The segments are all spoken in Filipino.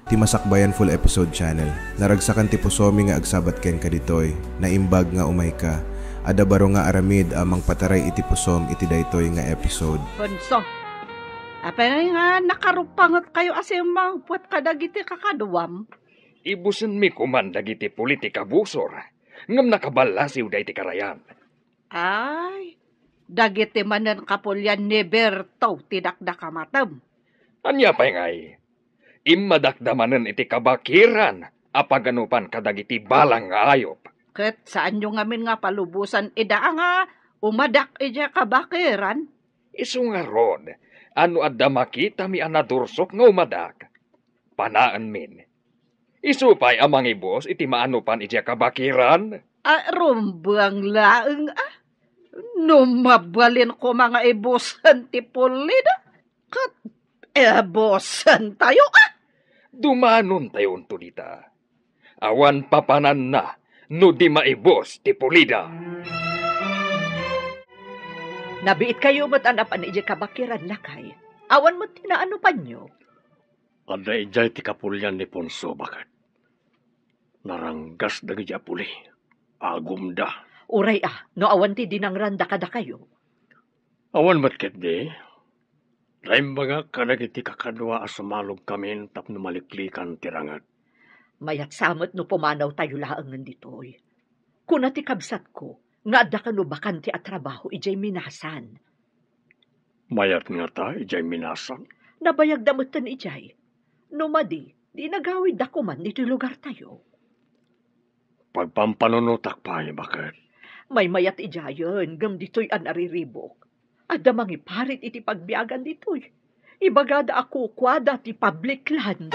ti Masakbayan Full Episode Channel. Naragsakan ti pusomi nga agsabat ken kaditoy, na imbag nga umay ka. Ada baro nga aramid amang pataray iti pusom iti daytoy nga episode. Bunso, apay nga nakarupangot kayo asimang puwat kadagiti kakaduwam. Ibusen mi kuman dagiti politika busor. Ngam nakabalasiw da iti karayan. Ay, dagiti manan kapulyan ni Berto tidakdakamatam. Anya pa'y ngay? Immadakdamanen iti kabakiran apaganupan kadagiti balang nga ayop. Ket saan nyo ngamin nga palubusan ida nga umadak ija kabakiran? Isu nga ron, ano adda makita mi anadursok nga umadak. Panaan min. Isu pa'y amang ibos iti maanupan ija kabakiran. Rumbang laeng Numabalin ko mga ibosan ti pulida. Kat bosan tayo Dumanon tayo unto dita. Awan papanan na, no di maibos ti pulida. Nabiit kayo ba't anapan iji kabakiran na kay? Awan mo tinaano pa nyo? Ada ijay ti kapulyan ni Ponso bakat. Naranggas dagi puli. Agum da. Uray no awan ti dinangranda kada kayo. Awan matket di. Laim baga kadagiti kakadwa asumalog kami tapno maliklikan tirangat. Mayat samot no pumanaw tayo laangan ditoy. Kuna ti kabsat ko, nga adda ka no bakanti at trabaho ijay minasan. Mayat nga ta, ijay minasan. Nabayag damutan ijay. No madi, di nagawid da kuman dito lugar tayo. Pagpampanunutak pa bakit? May mayat ijayon, gam dito'y anariribok. Ada mangi parit iti pagbiagan dito'y. Ibagada ako kwada ti public land.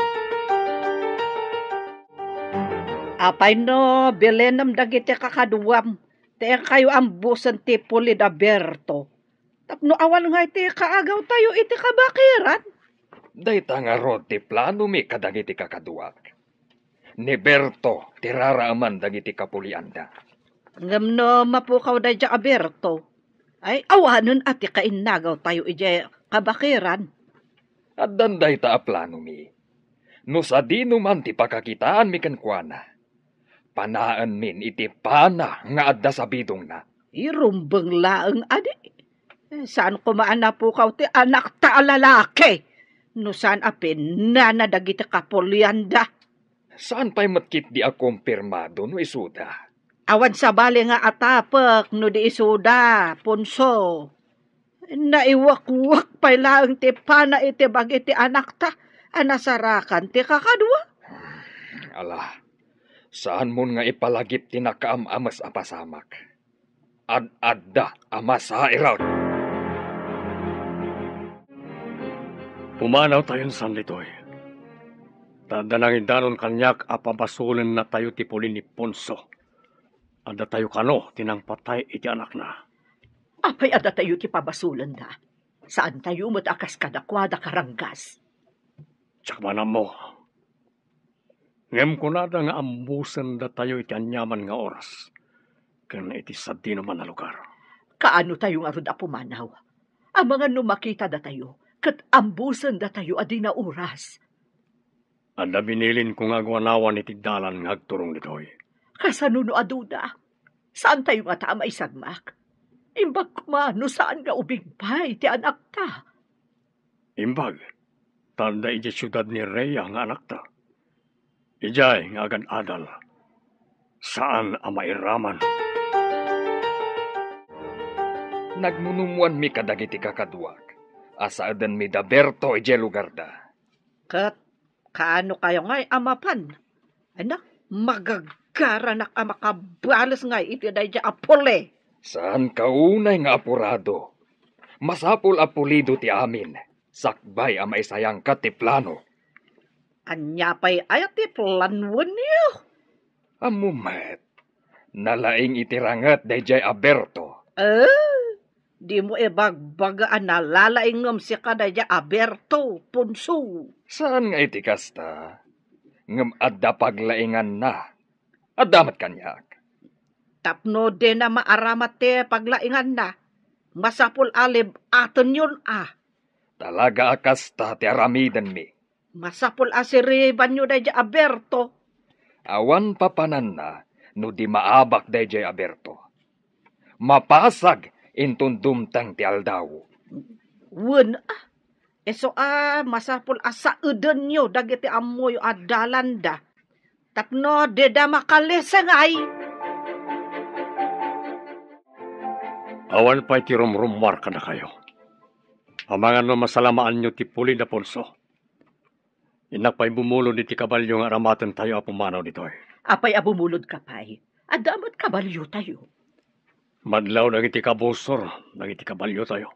Apay no, bilenam dagiti kakaduwam. Te kayo ambusan ti Pulida Berto. Tapno awan nga iti kaagaw tayo iti kabakiran. Dayta nga ro ti plano mi kadagiti kakaduak. Ni Berto, tiraraaman dagiti kapulianda. Ngam no mapukaw da dya Berto. Ay awanon ati kainagaw tayo iti kabakiran. At danday ta a plano mi. No sa di numan ti pakakitaan mi kenkwana. Panaan min iti pana nga adda sa bidong na. Irumbang laeng adi. Saan kumaan na po kaw ti anak ta lalaki? No saan apin na nadagiti kapulianda? Saan pa'y matkit di akumpirmado no isuda? Awan sa bali nga atapak no di isuda, Ponso. Naiwak-wak pa'y laeng ti pana iti bagiti anak ta. Anasarakan ti kakadwa. Ala, saan mo nga ipalagip ti nakaamamas apasamak? Ad-adda amas sa irak. Pumanaw tayon san litoy. Tadanangin danon kanyak apabasulan na tayo ti puli ni Ponso. Ada tayo kano tinang patay iti anak na. Apay ada tayo ti pabasulan da. Saan tayo matakas kadakwada karanggas? Tsakmanan mo. Ngem ko na da nga ambusan da tayo iti anyaman nga oras. Kaya iti sadino man na lugar. Kaano tayo nga rod apumanaw? Ang mga numakita da tayo, kat ambusan da tayo adi na oras. Anda binilin kong agwanawan iti dalan nga agturong ditoy. Kasanuno aduda, saan tayo nga tama isagmak? Imbag kumano saan nga ubigpay ti anak ta? Imbag, tanda iti syudad ni Rhea nga anak ta. Ijay nga agad adal. Saan ang mairaman? Nagmunumuan mi kadagiti kakaduak. Asaadan mi da Berto ije lugar da. Kat, kaano kayo nga'y amapan? Anak, magagaranak ang makabalas nga'y iti dahi apole. Saan kaunay nga apurado? Masapul apulido ti amin. Sakbay ang maisayang ka ti plano. Anya pa'y ayat ti planwan niyo. Amumet, nalaing itirangat dahi Aberto. Di mo ibagbagaan na lalaingam si kadaya Aberto, Ponso. Saan nga iti kasta? Ngam adda paglaingan na. Adamat kanyak. Tapno din na maaramat te paglaingan na. Masapul alib aton yun Talaga akasta ti aramidan mi. Masapul asiri banyo da dya Alberto. Awan papanan na no di maabak dayjay Alberto. Mapasag intun dumtang ti aldaw. Wen eso masapul asa eden nyo dagiti amoy adalanda. Tapno deda makalesangay. Awan pa'y ti rumrumar ka na kayo. Amangan no masalamaan nyo ti Puli na Ponso. Inak pa'y bumulo ni ti kabalyo nga aramatan tayo apumanaw dito eh. Apay abumulod ka pa'y. Adamat kabalyo tayo. Madlaw nang iti kabusor, nang iti kabalyo tayo.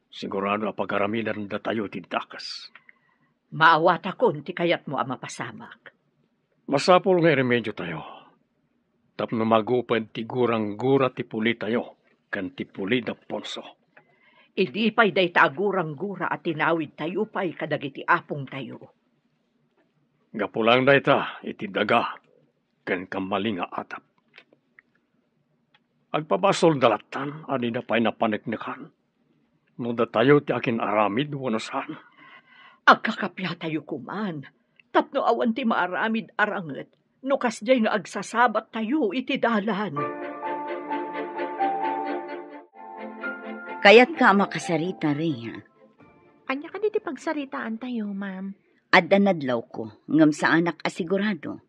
Sigurado apag-araminan na tayo ti dakas. Maawat ako ti kayat mo ang mapasamak. Masapol nga remedyo tayo. Tapno magupan ti gurang-gura ti Puli tayo, kan ti Puli na Ponso. Idi pa'y day taagurang-gura at tinawid tayo pa'y kadagiti apong tayo. Gapulang na ita, iti daga, kan kamaling nga atap. Agpabasol dalatan, ani na pa'y napaniknikan. No da tayo ti akin aramid, wanosan. Agkakapya tayo kuman. Tapno awan ti maaramid aranget. No kasjay nga agsasabat tayo iti dalan. Kaya't ka makasarita, Rhea. Anya ka diti pagsaritaan tayo, ma'am. Adda nadlaw ko, ngam sa anak asigurado.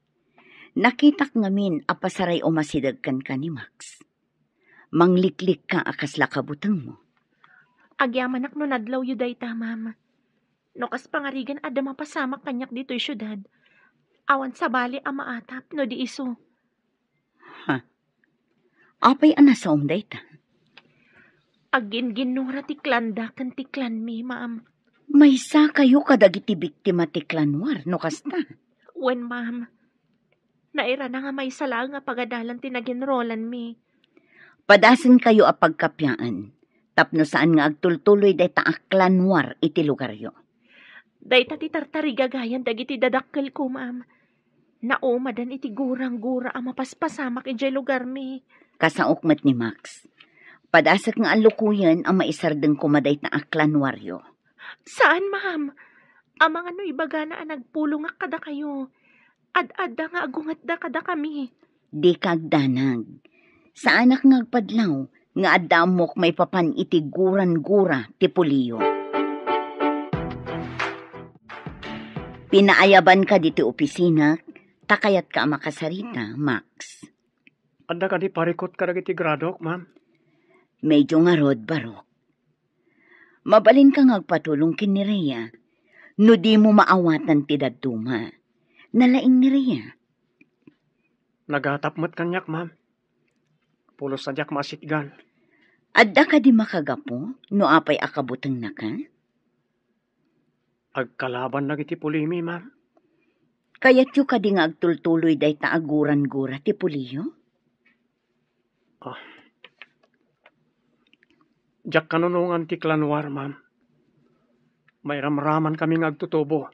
Nakitak ngamin apasaray o masidagkan ka ni Max. Mangliklik ka akasla kabutang mo. Agyaman ak no nadlaw yu dayta, ma'am. No kas pangarigan adda mapasamak kanyak dito'y syudad. Awan sa bali ang maatap no di iso. Apay anasa dayta. Agin ginura ti klanda kan ti klan mi, ma'am. May sa kayo kadagiti biktima ti klanwar, no kasta. Wen, ma'am. Naira na nga may sala nga pagadalan ti naginrolan mi. Padasan kayo a pagkapyaan. Tapno saan nga agtultuloy dayta a klanwar iti lugaryo. Dayta ti tartarigagayan dagiti dadakkel ko, ma'am. Naumadan iti gurang-gura ang mapaspasamak iti lugar mi. Kasaokmat ni Max. Padasak nga alukuyan ang maisardeng kumaday na aklanwaryo. Saan, ma'am? Amang ano ibaga na nagpulong nga kada kayo. Ad-adda nga agungat da kada kami. Di kagdanag. Sa anak nga agpadlaw, nga adamok may papan iti guran-gura ti Puliyo. Pinaayaban ka diti opisina, takayat ka makasarita, Max. Anda ka di parikot ka iti gradok, ma'am? Medyo nga rod barok. Mabalin kang agpatulong kin ni Rhea. No di mo maawatan ti daduma. Nalaing ni Rhea. Nagatapmat kanyak, ma'am. Pulos sadyak masitgan. Adda ka di makagapo, no apay akabutang na ka? Agkalaban na iti Pulimi, ma'am. Kaya't yu ka di nga agtultuloy day taaguran-gura ti Puliyo? Diyak kanunungan ti klanwar, ma'am. May ramraman kami nga agtutubo.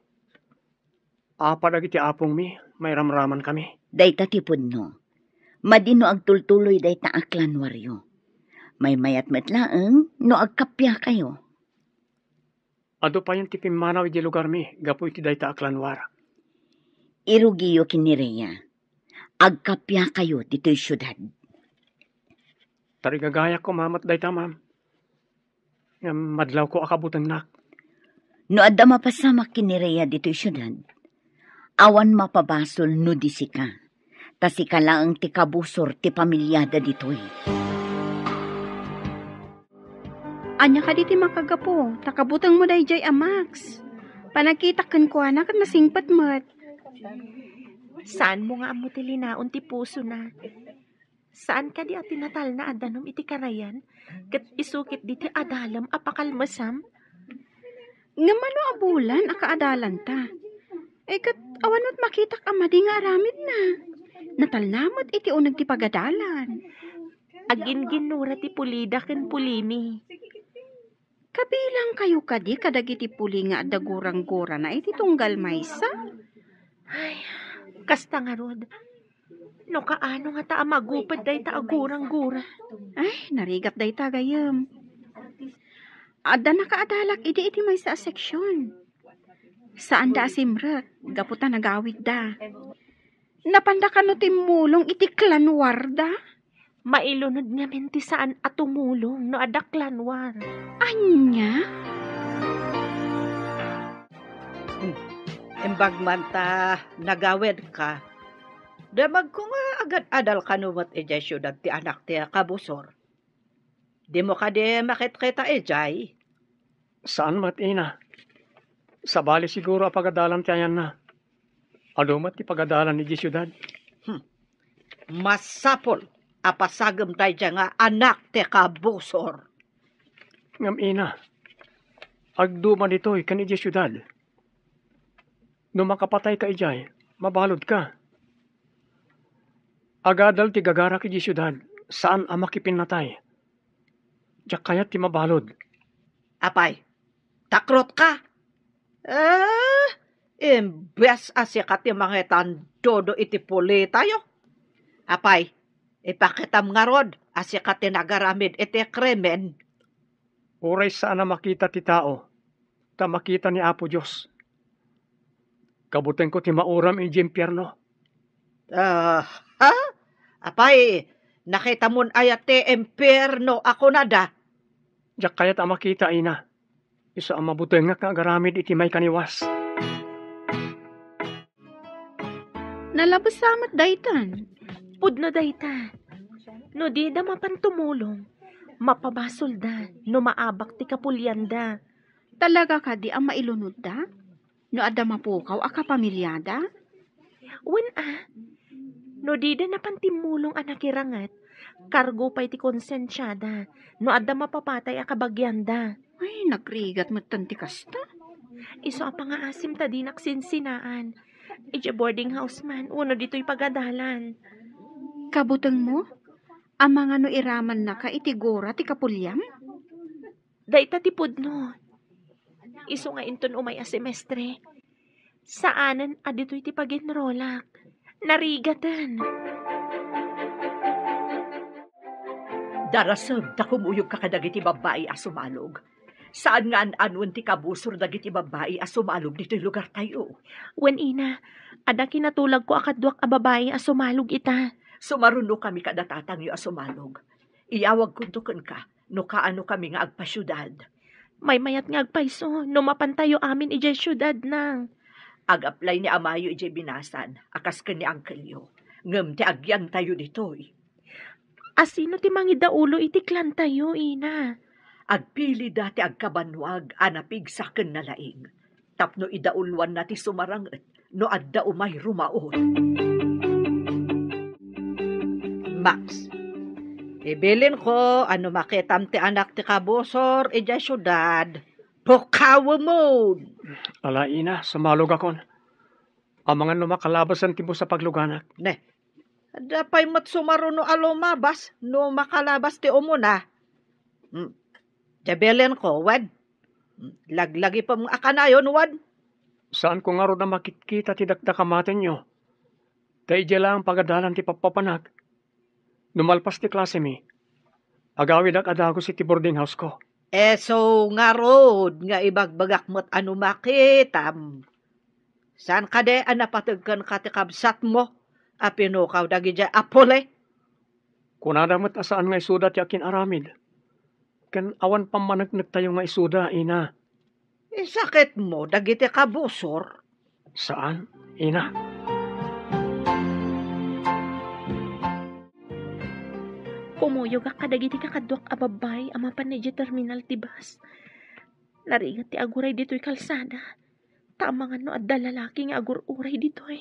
Apadag iti apong mi, may ramraman kami. Dayta tipod no. Madino agtultuloy dayta aklanwaryo. May mayat metlaeng no agkapya kayo. Ado pa yung tipimanaw iti lugar mi, gapu iti dayta aklanwar. Irugiyo kinireya. Agkapya kayo dito'y syudad. Tarigagaya ko, ma'am, at dayta, ma'am. Madlaw ko akabutang nak. No adda mapasamak kinireya dito'y syudad. Awan mapabasol no disika. Tasika lang ti kabusor ti pamilyada dito'y. Anya ka diti makagapo, takabutang mo dayjay Max. Panagkitakan ko anak at masingpat mo't. Saan mo nga amo ti linaon ti puso na? Saan ka di atinatal na adanom iti karayan? Kat isukit di ti adalam apakalmasam? Nga mano abulan akaadalan ta. Kat awanot makitak amadi nga aramid na. Natalnamot iti unag ti pagadalan. Agin ginura ti pulida ken pulimi. Kabilang kayo kadi kadagiti puli nga adagurang-gura na iti tunggal maysa. Ay, kasta nga rod. No kaano nga ta magupad day ta agurang-gura. Ay, narigat day ta gayam. Adda nakaadalak iti may sa seksyon. Saan da asimret? Gaputa nagawid da. Napanda ka no timulong iti klanwar da? Mailunod nga menti saan at tumulong no adaklanwar. Anya? Imbag man ta nagawid ka. Damag ko nga agad adal kanumot ijay syudad ti anak ti kabusor. Di mo ka di makit-kita ijay. Saan mat ina? Sa bali siguro apagadalan ti ayan na. Adumat ti pagadalan ni siyudad. Masapol apasagam tayo dyan nga anak ti kabusor. Ngam ina, agduma dito'y kan iji siyudad. No makapatay ka ijay, mabalod ka. Agadal ti gagara ki siyudad, saan ang makipinatay? Diyak kayat ti mabalod. Apay, takrot ka. Imbes asya ka ti mga tandodo iti puli tayo. Apay, ipakitam nga rod, asya ka ti nagaramid iti kremen. Uray saan na makita ti tao, ta makita ni Apo Diyos. Kabuteng ko ti mauram iji impyerno. Apay, nakita mon ayat ti impyerno ako na da. Diyak kayat ang makita ina. Isa ang mabuteng nga kagaramid iti may kaniwas. Nalabas samat daytan. Pudno dayta. No di da mapantumulong. Mapabasol da. No maabak ti kapulyan da. Talaga ka di ang mailunod da? No adda mapukaw a kapamilyada? Wen no di da napantimulong ang nakirangat. Kargo pa iti konsensyada. No adda mapapatay a kabagyanda. Ay, nagrigat matanti kasta. Iso ang pangaasim ta di naksinsinaan. Ije boarding house man. Uno dito'y pagadalan. Kabutang mo? Ang mga no iraman na ka itigura ti kapulyam? Dayta ti pudno. Iso nga inton umay a semestre. Saanan adito'y ti paginrolak. Narigatan. Darasam, takumuyog ka kadagiti babae a sumalog. Saan nga an-anwan ti kabusor dagiti babae a sumalog dito'y lugar tayo? Wen ina, ada kinatulag ko akadwak a babae a sumalog ita. Sumaruno kami kadatatang yu a sumalog. Iyawag kuntukan ka, no kaano kami nga agpasyudad. May mayat nga agpaiso, no mapantayo amin ijay syudad nang. Ag-apply ni Amayo ijay binasan, akas ka ni Uncle Yo. Ngem ti agyan tayo dito'y. Asino ti mangidaulo iti klan tayo, ina? Agpili dati agkabanwag, anapig sa ken na laing. Tapno idaulwan na ti sumaranget, no adda umay rumaot. Max, ibilin ko, ano makitam ti anak ti kabusor, ijay syudad. Pukawa mo! Ala ina, sumalog akon. Ang mga numakalabasan ti mo sa pagluganak. Ne, dapay mat sumaruno alumabas, no makalabas ti umuna. Jabelen ko, wad. Laglagi pa mong akanayon, wad. Saan ko nga ro na makikita ti dakdakamaten nyo? Tay lang pagadalan ti papapanag. Numalpas ti klase mi. Agawid ak adagos iti boarding house ko. So nga road, nga ibagbagak mo't ano makitam. Saan ka de, napatagkan ka ti kabsat mo? Pinukaw dagi dyan, apole. Kunadamat asaan nga isuda ti akin aramid. Ken awan pamanagnak tayo nga isuda, ina. Sakit mo, dagi ti kabusor. Saan, ina? Pumuyog ak kadagiti kakadwak a babay a mapanedya terminal ti bus. Narigat ti aguray dito'y kalsada. Tamangan no adda lalaki nga agur-uray dito'y.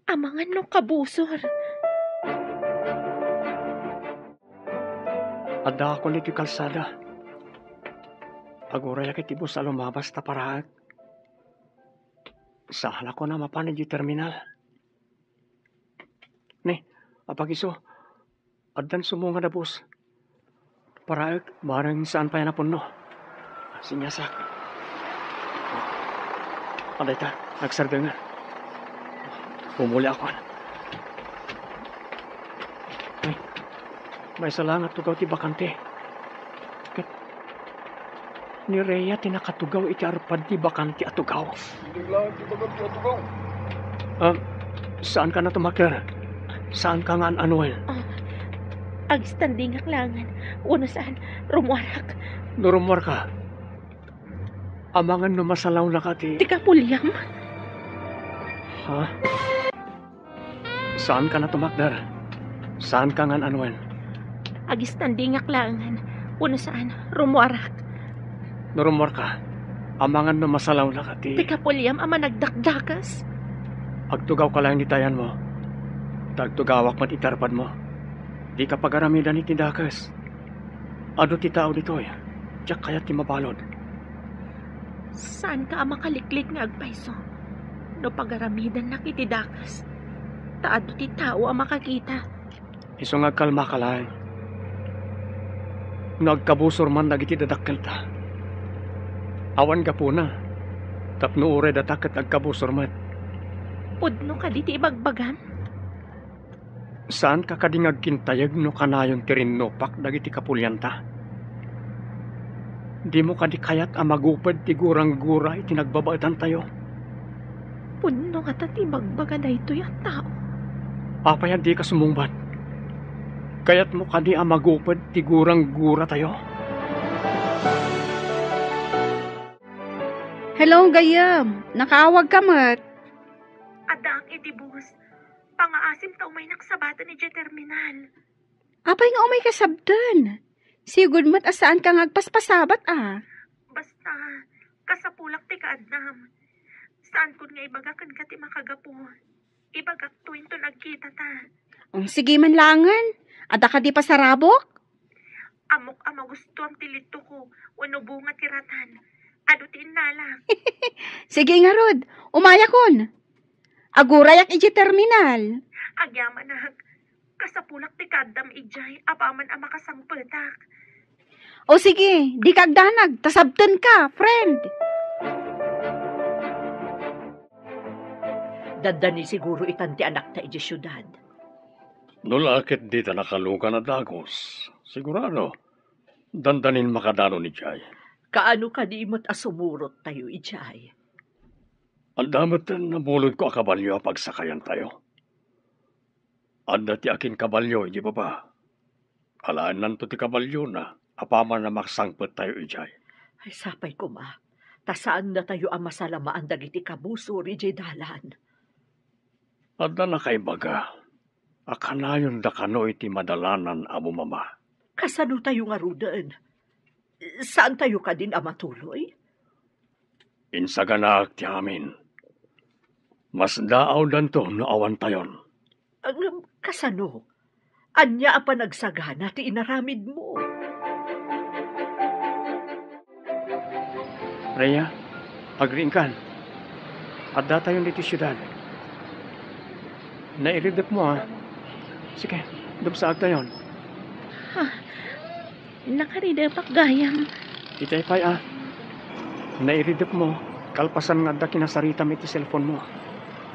Amangan no kabusor. Adda ako nito'y kalsada. Aguray akit ibo sa lumabas ta paraag. Saan ako na mapanedya terminal? Ne, apagiso. Addan sumunga na bus. Paraag, barang saan pa yan napunno. Sinyasak. Aday ta, nagsarga nga. Pumuli ako. Ay, may salangat tugaw ti bakante. Ni Rhea tinakatugaw iti arpad ti bakanti atugaw. Bigla, di ba ganti atugaw? Saan ka na tumakir? Saan ka nga Anuel? Agstanding aklangan. Uno saan, rumuarak. Nurumwar ka. Amangan no masalaw na ka ti... Tika pulyam. Ha? Saan ka na tumakder? Saan ka nga Anuel? Agstanding aklangan. Uno saan, rumuarak. Nurumwar ka. Amangan no masalaw na ka ti... Tika pulyam ama nagdakdakas. Agtugaw ka lang ni tayan mo. Tagtugawak man itarpad mo. Di ka pagaramidan ni tindakas. Ado ti tao ditoy. Tiyak kaya ti mabalod. Saan ka ama kaliklik nga agpaiso? No pagaramidan na kitidakas. Taado ti tao ang makakita. Iso nga kalma ka lang. Nagkabusor man dagiti dadakkel ta. Awan ka po na. Tapno ure datakit agkabusor man. Pudno ka di ti ibagbagan. Saan ka kadingag kintayag no kanayon ti rinnopak dagiti kapulyanta? Di mo kadi kayat amagupad ti gurang-gura iti nagbabaitan tayo. Pudno ka ti ibagbaga da ito yung tao. Apay di ka sumungbat. Kayat mo kadi amagupad ti gurang-gura tayo. Hello, Gayam. Nakaawag ka mat. Adang itibus. Pangaasim ta umay naksabatan ni terminal. Apay nga umay kasabdan. Sigud mat asaan ka ngagpaspasabat Basta, kasapulak ti kaadnam. Saan kun nga ibagakan ka ti makagapo. Ibagak tuwin to nagkita ta. Sige man langan. Ada ka di pasarabok? Amok ama gusto ang tilito ko. Wano bunga tiratan. Ado ti inalak. Sige nga Rod. Umaya kon. Agurayak iji terminal. Agyaman na. Kasapulak ti kadam ijay. Apaman ang makasangpetak. O sige, di kagdanag. Tasabtan ka, friend. Dandani siguro itanti anak ta iji syudad. Nulakit di ta nakaluka na dagos. Sigurado. Dandanin makadano ni Jay. Kaano ka di mo't asumurot tayo ijay? Ang damat na bulod ko akabalyo pagsakayan tayo. Anda ti akin kabalyo, di ba ba? Alaan nan to ti kabalyo na, apaman na maksangpet tayo ijay. Ay sapay ko ma, tasaan na tayo ang masalamaan dagiti kabusor ijay dalan. Anda na kay baga, akanayon da kano iti madalanan amo mama. Kasano tayo nga rudan? Saan tayo ka din amatuloy? Insaganak ti amin. Mas daaw danto no awan tayon. Kasano? Anya apa nagsagana ti inaramid mo? Rhea, agriingkan. Adda tayon dito syudad. Nairidip mo Sige, dumsaag tayon. Nakaridapak gayam. Itay pay Nairidip mo. Kalpasan nga da kinasarita mi ti cellphone mo.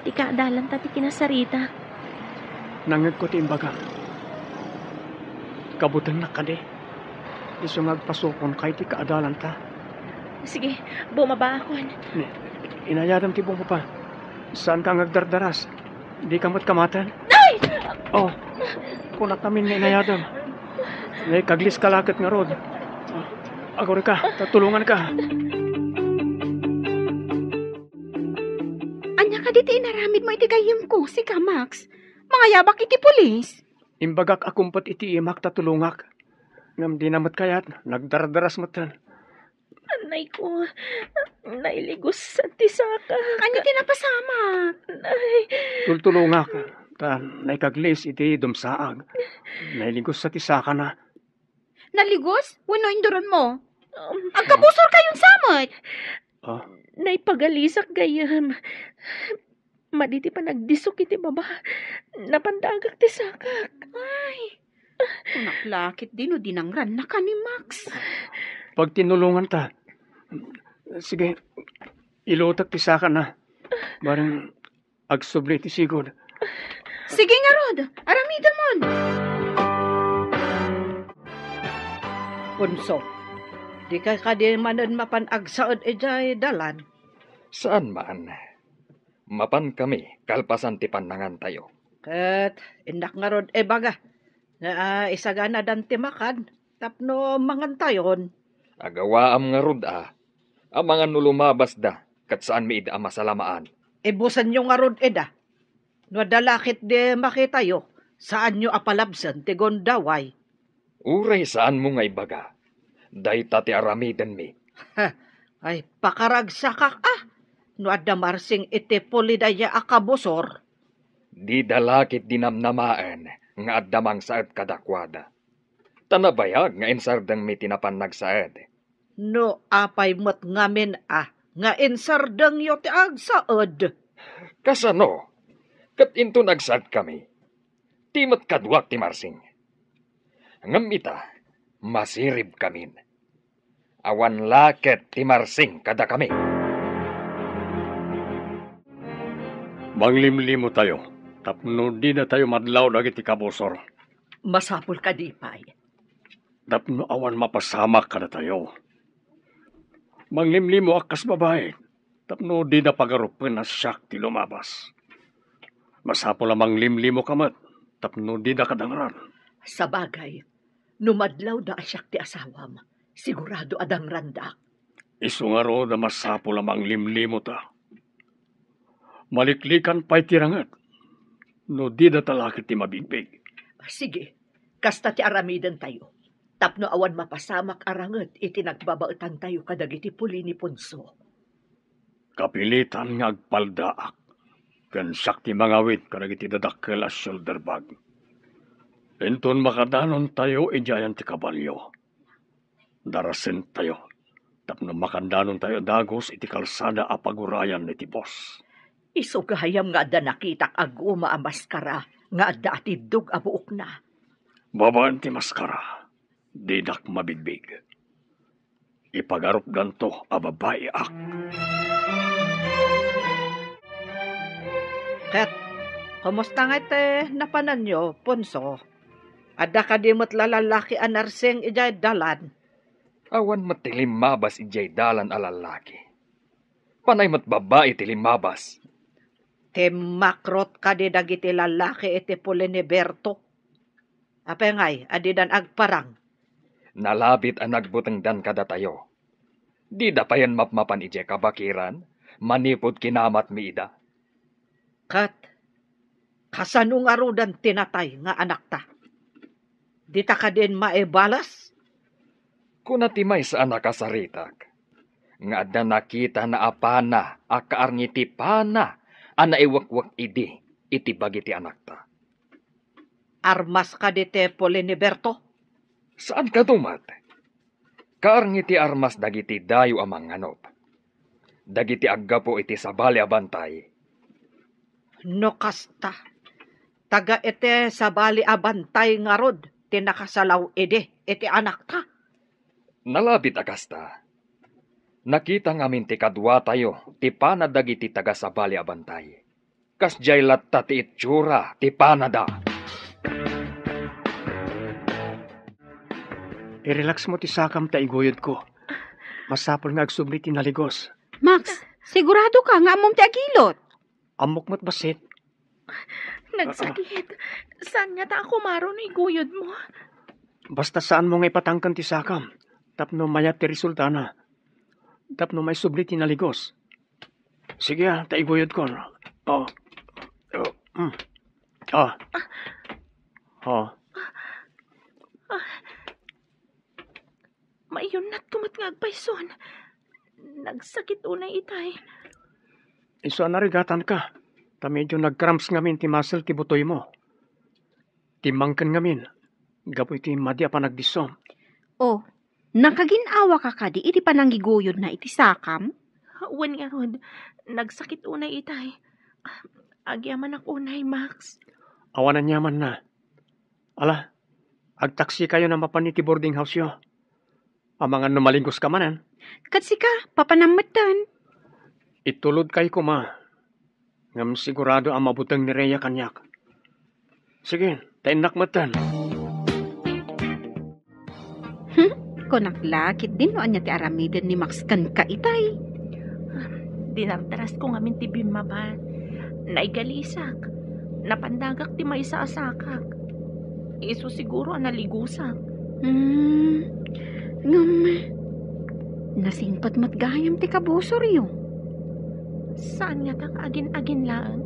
Di kaadalan ta ti kinasarita. Nangag ko ti imbaga. Kabutang na kade. Iso ngagpasukon kay ti kaadalan ta. Sige, bumaba ako. Inayadam ti bong pa. Saan ka ngagdardaras? Di kamot kamatan? Ay! Oh, kunak namin nga inayadam. May kaglis kalakit nga rod. Agore ka, tatulungan ka. Anya ka diti inaramid mo iti gayam ko, si Max. Mga yabak iti pulis. Imbagak akumpat iti imak tatulungak. Ngam di namat kayat, nagdardaras matan. Anay ko, nailigos sa tisaka. Kanya tinapasama. Ay, Tultulungak. Ta, naikaglis iti dumsaag. Nailigos sa tisaka na. Naligos? Wano induron mo? Agkabusor kayong samot. naipagalisak gayam. Maditi pa nagdisok iti baba. Napandagak ti sakak. Ay, naklakit din o dinangran na ka ni Max. Pag tinulungan ta, sige, ilutak ti saka na. Barang agsubli ti sigod. Sige nga, Rod. Aramida mon. Bunso, Di ka di manan mapanagsaod ijay dalan. Saan man? Mapan kami, kalpasan ti panangan tayo. Kat indak nga rod baga. Na isagana dan timakan. Tapno mangantayon. Agawaam nga rod ang mga nulumabas da, kat saan mi ida masalamaan. Ibusan nyo nga rod No dalakit de makitayo. Saan nyo apalabsan ti gondaway. Uray saan mo nga ibaga? Day tati aramiden mi. Ay pakaragsakak No adamarsing iti pulidaya akabusor. Di dalakit dinamnamaan nga addamang saad kadakwada. Tanabayag nga insardang mi tinapan nagsaad. No apay mo't ngamin nga insardang yo ti agsaod. Kasano? Kat into nagsad kami. Timat kadwak ti Marsing. Ngam ita, masirib kamin. Awan laket ti Marsing kada kami. Manglimlimo tayo. Tapno di na tayo madlaw dagiti kabusor. Masapul ka di pay. Tapno awan mapasamak ka na tayo. Manglimlimo akas babae. Tapno di na pagarupen na siyak ti lumabas. Masapul lamang limlimo kamat. Tapno di na kadangran. Sa bagay, numadlaw da asyak ti asawam. Sigurado adang randak. Isu nga ro na masapul lamang limlimo ta. Maliklikan pa'y tirangat. No di na talakit ti mabigbig. Sige, kasta ti aramidan tayo. Tapno awan mapasamak aranget iti nagbabaetan tayo kadagiti puli ni Punso. Kapilitan nga agpaldaak. Kan sakti mangawit kadagiti dadakkel as shoulder bag. Enton makadanon tayo ijayan ti kabalyo. Darasen tayo. Tapno makandanon tayo dagos iti kalsada apagurayan ni ti boss. Isugahayam nga da nakitak aguma a maskara nga adda atidog a buok na. Babaan ti maskara. Didak mabigbig. Ipagarup ganto a babae ak. Ket, kumusta nga ite napanan nyo, Punso? Adda ka di mo't lalaki anarseng ijay dalan. Awan matilimabas ijay dalan alalaki. Panay mat babae tilimabas. Makrot ka di dagiti lalaki iti puli ni Berto. Apengay, adidan agparang. Nalabit ang nagbutengdan kada tayo. Di da pa yan mapmapan ije kabakiran, manipod kinamat mi ida. Kat, kasanong arudan tinatay nga anak ta. Di ta ka din maibalas? Kunatimay sa anak kasaritak. Nga da nakita na apana, akaarngiti pana, ana iwakwak idi, iti bagiti anak ta. Armas ka di te puli ni Berto? Saan ka tumat? Kaarngiti armas dagiti dayo amang anop. Dagiti aggapo iti sabali abantay. No kasta. Taga ite sabali abantay nga rod, tinakasalaw iti anak ta. Nalabit agasta. Nakita ngamin ti kadwa tayo, ti panada dagiti taga sabali abantay. Kasjay latta ti itsura, ti panada. I-relax mo ti sakam ta iguyod ko. Masapol nga agsubli ti naligos. Max, sigurado ka nga amom ti agilot. Amok mo't basit. Nagsakit. Saan nga ta ako maro na iguyod mo? Basta saan mo nga ipatangkan ti sakam. Tapno mayat ti resulta na. Tapno may subli ti naligos. Sige ta iguyod ko. Mayon na't kumat nga agpayson. Nagsakit unay itay. Iso narigatan ka. Ta medyo nagcramps ngamin ti muscle ti butoy mo. Timangkan ngamin. Gapoy ti madya pa nagdisom. Oh, nakaginawa ka kadi iti pananggiguyod na iti sakam? Wan nga rod. Nagsakit unay itay. Agyaman ak unay, Max. Awanan yaman na. Ala, agtaksi kayo na mapan ti boarding house yo. Amangan numalingkos ka manan. Katsi ka, papanamatan. Itulod kay kuma. Ngam sigurado ang mabutang ni Rhea kanyak. Sige, tainak matan. Kunaklakit din no anya ti aramiden ni Max kan kaitay. Dinardaras ko nga min ti Bimma ba. Naigalisak. Napandagak ti may saasakak. Iso siguro ang naligusak. Ngam, nasingpat matgayam ti kabusor yo. Saan nga tang agin-agin lang?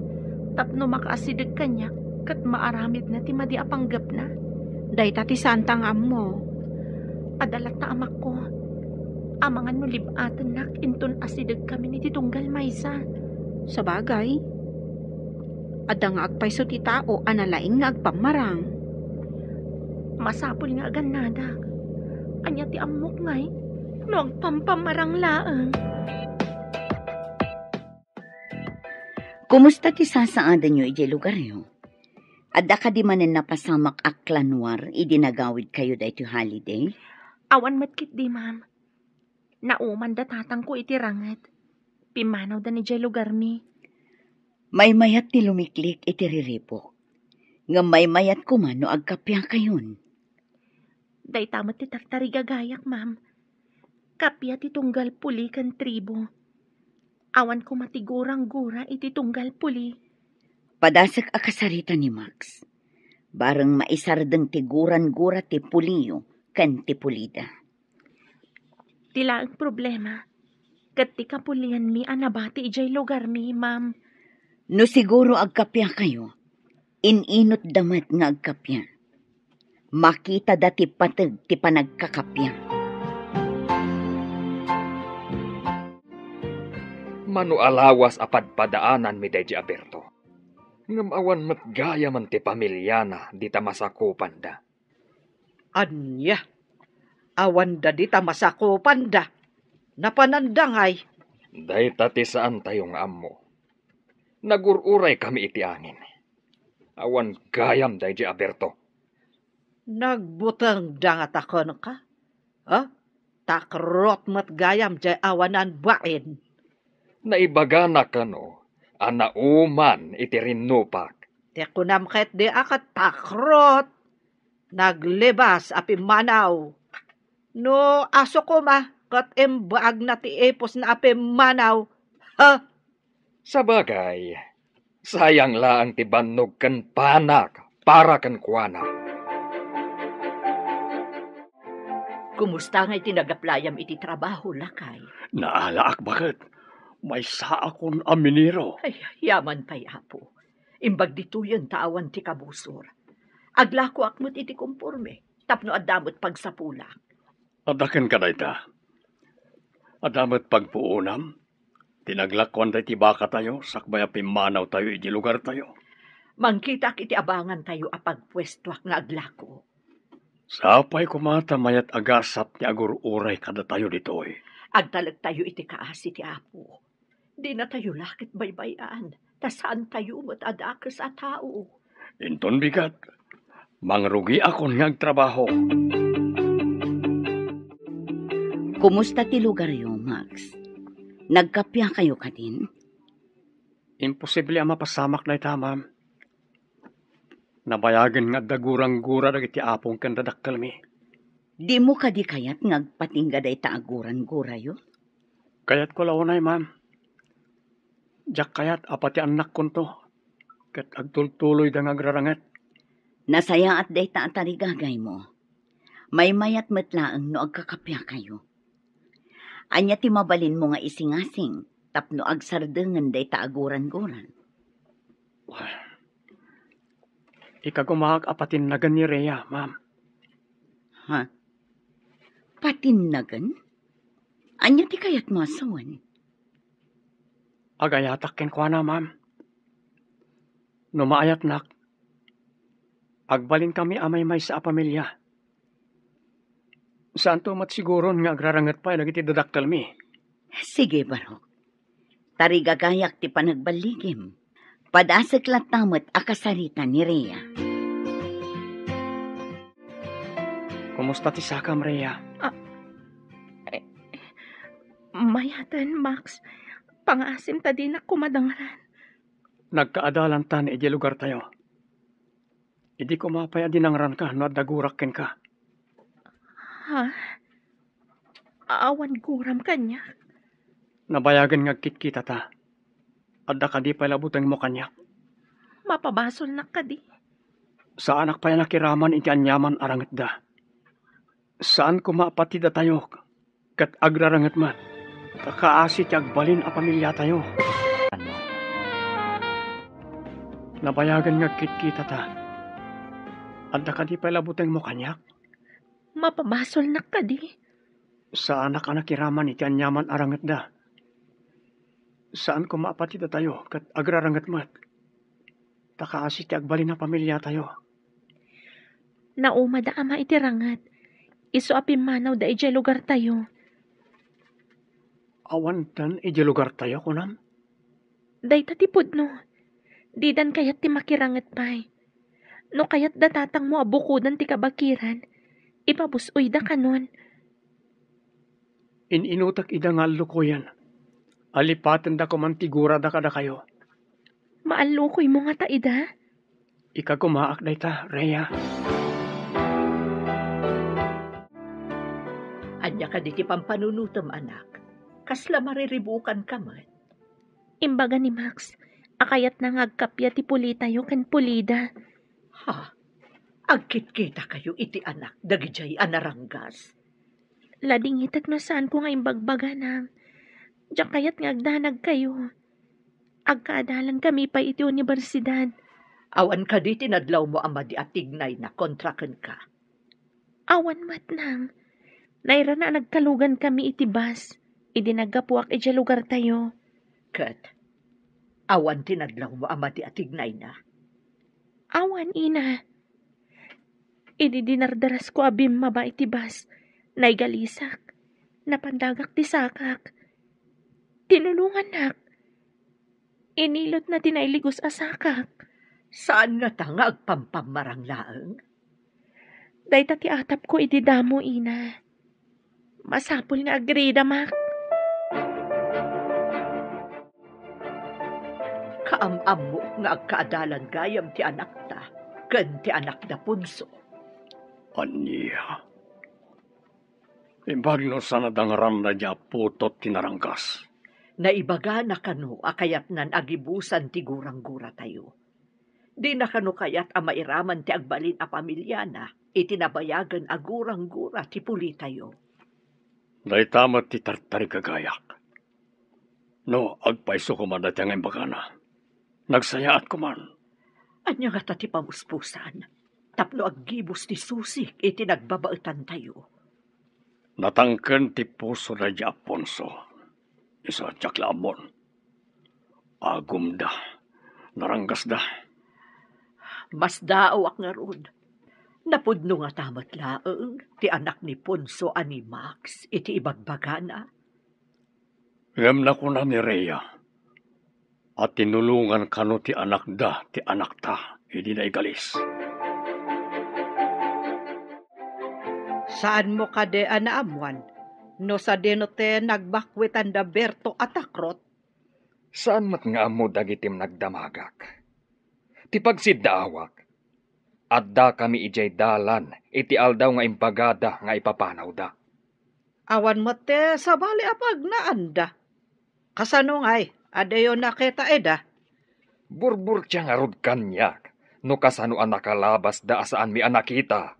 Tapno makaasidag kanya, kat maaramid na ti madi apanggap na. Day tati santang ammo. Adalat ta amak ko. Amangan no libatan nak inton asidag kami ni titunggal maysa. Sa bagay, adang nga agpayso ti tao analaing nga agpamarang. Masapol nga agan nadak. Anya ti amok ngay, no agpampamarang laang. Kumusta ti sasaadan nyo iti lugar yo? Adda ka di manen napasamak aklanwar idinagawid kayo da iti holiday? Awan matkit di, ma'am. Nauman da tatang ko iti ranget. Pimanaw da ni jay lugar mi. May mayat ti lumiklik iti riripok. Nga may mayat kuman no agkapya kayon. Day tamat ti tartari gagayak, ma'am. Kapya ti tunggal puli kan tribo. Awan ko matigurang-gura iti tunggal puli. Padasak akasarita ni Max. Barang maisardeng tiguran-gura ti puliyo kan ti pulida. Tila ang problema. Kat ti kapulian mi anabati ijay lugar mi, ma'am. No siguro agkapya kayo, ininot damat nga agkapya. Makita dati patag ti panagkakapya. Manu alawas apad padaanan mi day di Aberto. Ngam awan matgaya man ti pamilya na di ta masakupan da. Anya, awan da di ta masakupan da. Napanandangay. Day tati saan tayong ammo. Nagururay kami iti angin. Awan gayam day di Aberto. Nagbutang dangat ako ka. Takrot matgayam jay awanan bain. Naibaga na kano, anauman iti rinupak. Te kunam ket di akat takrot. Naglibas api manaw. No aso ko ma, kat embaag na ti epos na api manaw. Sabagay, sayang laang ti bannog kan panak para kan kuana. Kumusta nga itinagaplayam iti trabaho lakay? Naalaak bakit? May saakon aminiro. Ay, yaman pa'y apo. Imbag dito yun tawan ti kabusor. Aglako akmot iti kumpurme. Tapno adamot pagsapulak. Adaken ka na ita. Adamot pagpuunam. Tinaglakwan da iti baka tayo. Sakbaya pimanaw tayo iti lugar tayo. Mangkitak iti abangan tayo apagpwestuak nga aglako. Sapay kumata mayat agasap ti agur-uray kada tayo ditoy. Agtalag tayo iti kaasi ti apo. Di na tayo lakit baybayan. Tasaan tayo mo't adakas at tao. Inton bigat. Mangrugi akon nga agtrabaho. Kumusta ti lugar yo, Max? Nagkapya kayo kadin? Imposible ang mapasamak na ita, ma'am. Nabayagan nga dagurang-gura dagiti apong kandadakkal mi. Di mo kadi kayat ngagpatingga day taaguran-gura yo? Kayat ko launay, ma'am. Diyak kayat apati anak konto. Kat agtultuloy da ngagrarangat. Nasaya at day taatarigagay mo. May mayat matlaang no agkakapya kayo. Anya ti mabalin mo nga isingasing, tapno agsardengan day taaguran-guran. Ikagumahag apatin nagan ni Rhea, ma'am. Ha? Patinnagan? Anya ti kayat masawan? Agayatak ken kwa na, ma'am. Numaayat nak. Agbalin kami amay may sa pamilya. Saan to mat siguron nga agrarangat pa lagi ti dadaktal mi. Sige, Barok. Tarigagayak ti panagbaligim. Padasag latamot akasarita ni Rhea. Kumusta ti sakam, Rhea? Mayatan, Max. Pangasim ta din na kumadangaran. Nagkaadalan ta ni iti lugar tayo. Idi ko mapaya dinangran ka no at dagurakken ka. Ha? Awan guram kanya. Nabayagan nga kitkita ta. Adda ka di palabutang mo kanyak. Mapabasol na ka di. Sa anak pa yan nakiraman iti anyaman arangat da. Saan ko maapatid tayo? Kat agrarangat man. Kakaasi ti agbalin a pamilya tayo. Nabayagan nga kitkita ta. Adda ka di palabutang mo kanyak. Mapabasol na ka di. Sa anak nakiraman iti anyaman arangat da. Saan ko maapatid tayo? Kat agrarangat mat. Takaasi ti agbalin na pamilya tayo. Nauma da ama itirangat. Iso apimanaw da ije lugar tayo. Awan tan ije lugar tayo kunam. Day tatipod no. Didan kayat ti makirangat pay. No kayat da tatang mo abukudan ti kabakiran. Ipabusoy da kanon. Ininutak ida nga lukuyan. Alipatan da kumantigura da kada kayo. Maalukoy mo nga ta ida. Ika kumaak da ita, Rhea. Anya ka di ti pampanunutom, anak. Kasla mariribukan ka man. Imbaga ni Max. Akayat na ngagkapya ti pulita yo kan pulida. Ha? Agkit-kita kayo iti anak, dagijay anaranggas. Lading itak na saan ko nga imbagbaga na. Diyak kayat ngagdanag kayo. Agkaadalan kami pa iti universidad. Awan ka di tinadlaw mo ama di atignay na kontraken ka. Awan matnang. Naira na nagkalugan kami iti bus. Idinagapuak iti lugar tayo. Kat, awan tinadlaw mo ama di atignay na. Awan ina. Ididinardaras ko abim maba iti bus. Naigalisak. Napandagak ti sakak. Tinulungan nak. Inilot na tinailigos asakak. Saan nga ta nga agpampamarang laeng? Dahil ti atap ko ididamo ina. Masapul nga agrida mak. Kaamam mo nga agkaadalan gayam ti anak ta, ken ti anak da punso. Anya. Imbag no sana dangaran na niya putot tinarangkas. Naibaga na kano akayat nan agibusan ti gurang-gura tayo. Di na kano kayat a mairaman ti agbalin a pamilya na, itinabayagan a gurang-gura ti puli tayo. Daitamat ti tartari kagayak. No, agpaiso ko man dati ang imbaga na. Nagsayaat ko man. Anya nga ta ti pamuspusan, tapno aggibos ti susik iti nagbabaetan tayo. Natangken ti puso na di Aponso. Isa tiyaklamon. Agum da. Naranggas da. Mas daawak nga rod. Napudno nga tamat laeng ti anak ni Ponso ani Max iti ibagbaga na. Ngam na ko na ni Rhea. At tinulungan kano ti anak da, ti anak ta. Hindi na igalis. Saan mo kade anaamuan? No sa denote nagbakwitan da Berto atakrot? Saan mat nga amo dagitim nagdamagak? Ti pagsiddaawak. Adda kami ijay dalan, iti aldaw nga impagada nga ipapanaw da. Awan mo te sa bali apag na anda. Kasano ngay, adayo nakita eda. Burbur siya nga rod kanyak, no kasano ang nakalabas da asaan mi anakita.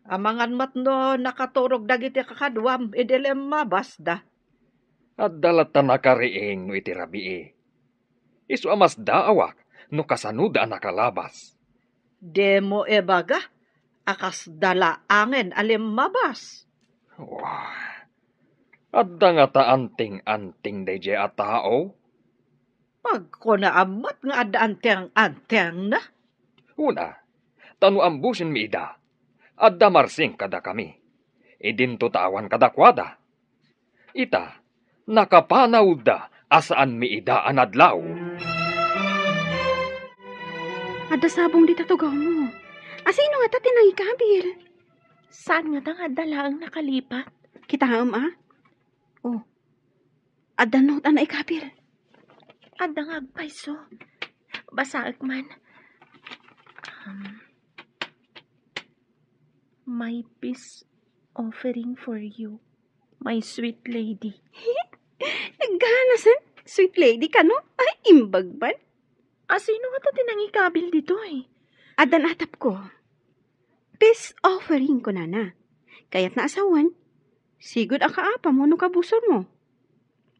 Amangan mat no nakaturog dagiti kakadwam, idilem mabasda. At dalata nakariing no iti rabii. Isu amas daawak, no kasano da nakalabas. Demo ebaga, akas dala angin alim mabas. Wah, adda nga ta anting-anting dayjay a tao. Pag ko naamat nga adda anteng-anteng na. Una, tanu ambusin mi ida. Adda marsing kada kami. Idinto tawan kadakwada. Ita, nakapanaw da asaan mi ida anadlaw. Ada sabong di tatugaw mo. Asino nga ta tinangikabil? Saan nga tang adala ang nakalipat? Kita Oh. Ada not ana ikabil. Adda nga agpaiso. Basaag man. My peace offering for you. My sweet lady. Naganasan, sweet lady ka, no? Ay, imbag ba? Sino nga ta tinangikabil dito eh? Adan atap ko. Peace offering ko na. Kaya't naasawan, sigod akaapa mo no kabusor mo.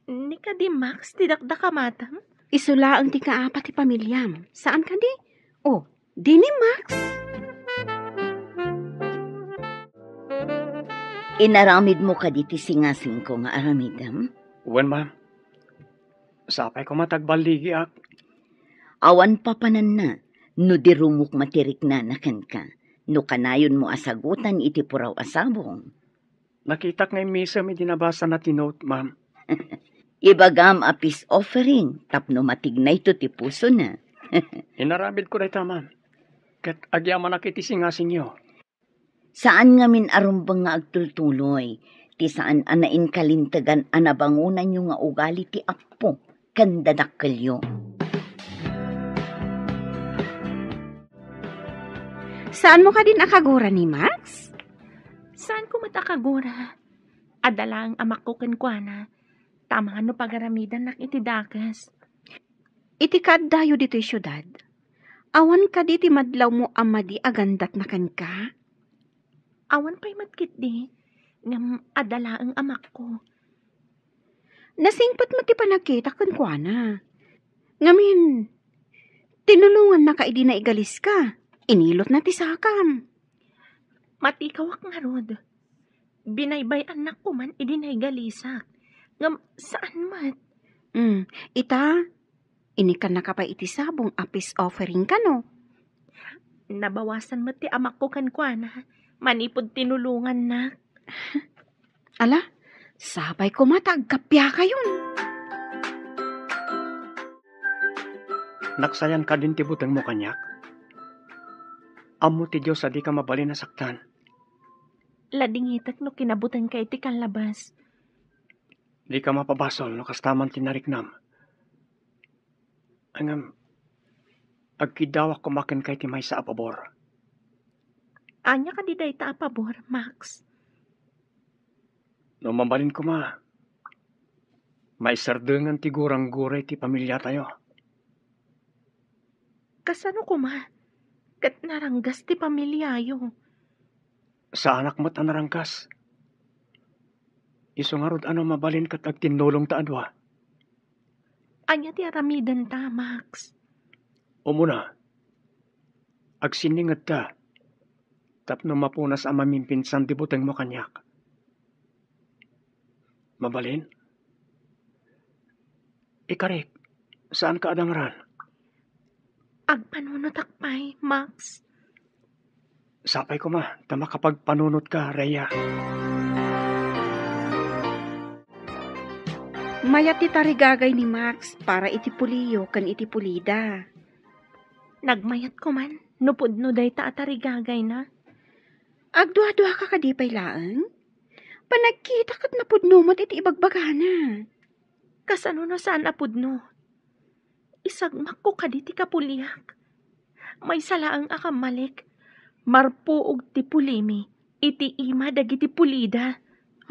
Ni ka di Max, tidakda ka matang? Isula ang ti kaapa ti pamilyam. Saan ka di? Oh, di ni Max. Inaramid mo ka diti singasing ko nga aramidam? Wen, ma'am. Sapay ko matagbaligi ak. Awan pa panan na, no dirumok matirik na nakan ka. No kanayon mo asagutan iti puraw asabong. Nakita nga yung misa may dinabasa na tinote, ma'am. Ibagam a peace offering, tapno matignay to ti puso na. Inaramid ko dayta, ma'am. Kat agyaman nakiti singasing yo. Saan nga min arumbang nga agtultuloy, ti saan anain kalintagan anabangunan yung nga ugali ti apo, kandadakkelyo. Saan mo ka din akagura ni Max? Saan ko matakagura? Adala ang amak ko kenkwana. Tama no pagaramidan nak iti dakas. Iti kaddayo dito'y syudad. Awan ka di ti madlaw mo amadi agandat na kan ka. Awan pa'y matkit di. Ngam adala ang amak ko. Nasingpat mo ti panagkita kenkwana. Ngamin, tinulungan na ka idi na igalis ka. Inilot na ti sakam. Matikawak nga rod. Binaybay anak ko man idinay galisak. Ngam saan mat? Ita, inikan na ka pa iti sabong apis offering ka no? Nabawasan mo ti amak ko kenkwana. Manipod tinulungan na. Ala, sabay ko matagkapya kayon. Naksayan ka din tibutang mo kanyak. Amo ti Diyos adi ka mabali na saktan. Ladingitak no kinabutan ka iti kanlabas. Di ka mapabasol no kastaman tinariknam. Angam, agkidawak kumakin kay ti may sa apabor. Anya ka di dayta apabor, Max. No mabalin ko may sardengan ti gurang-guray ti pamilya tayo. Kasano ko kat naranggas ti pamilyayo. Sa anak mo't anarangkas. Iso nga rod mabalin kat agtinulong ta adwa. Anya ti aramidan ta, Max. Umuna, agsiningad ta. Tapno mapunas ang mamimpinsan ti buteng mo kanyak. Mabalin? Ikarik, saan ka adangran? Agpanunot akpay, Max. Sapay ko tama kapag panunot ka, Rhea. Mayat ti tarigagay ni Max para iti puliyo kan iti pulida. Nagmayat ko man, nupudno day ta atarigagay na. Agdua-dua ka kadipay laang? Panagkita kat napudno mat iti ibagbagana. Kasano na saan apudno? Isagmak ko kaditi kapuliak. May salaang akamalik. Marpuog ti pulimi. Iti ima dagiti pulida.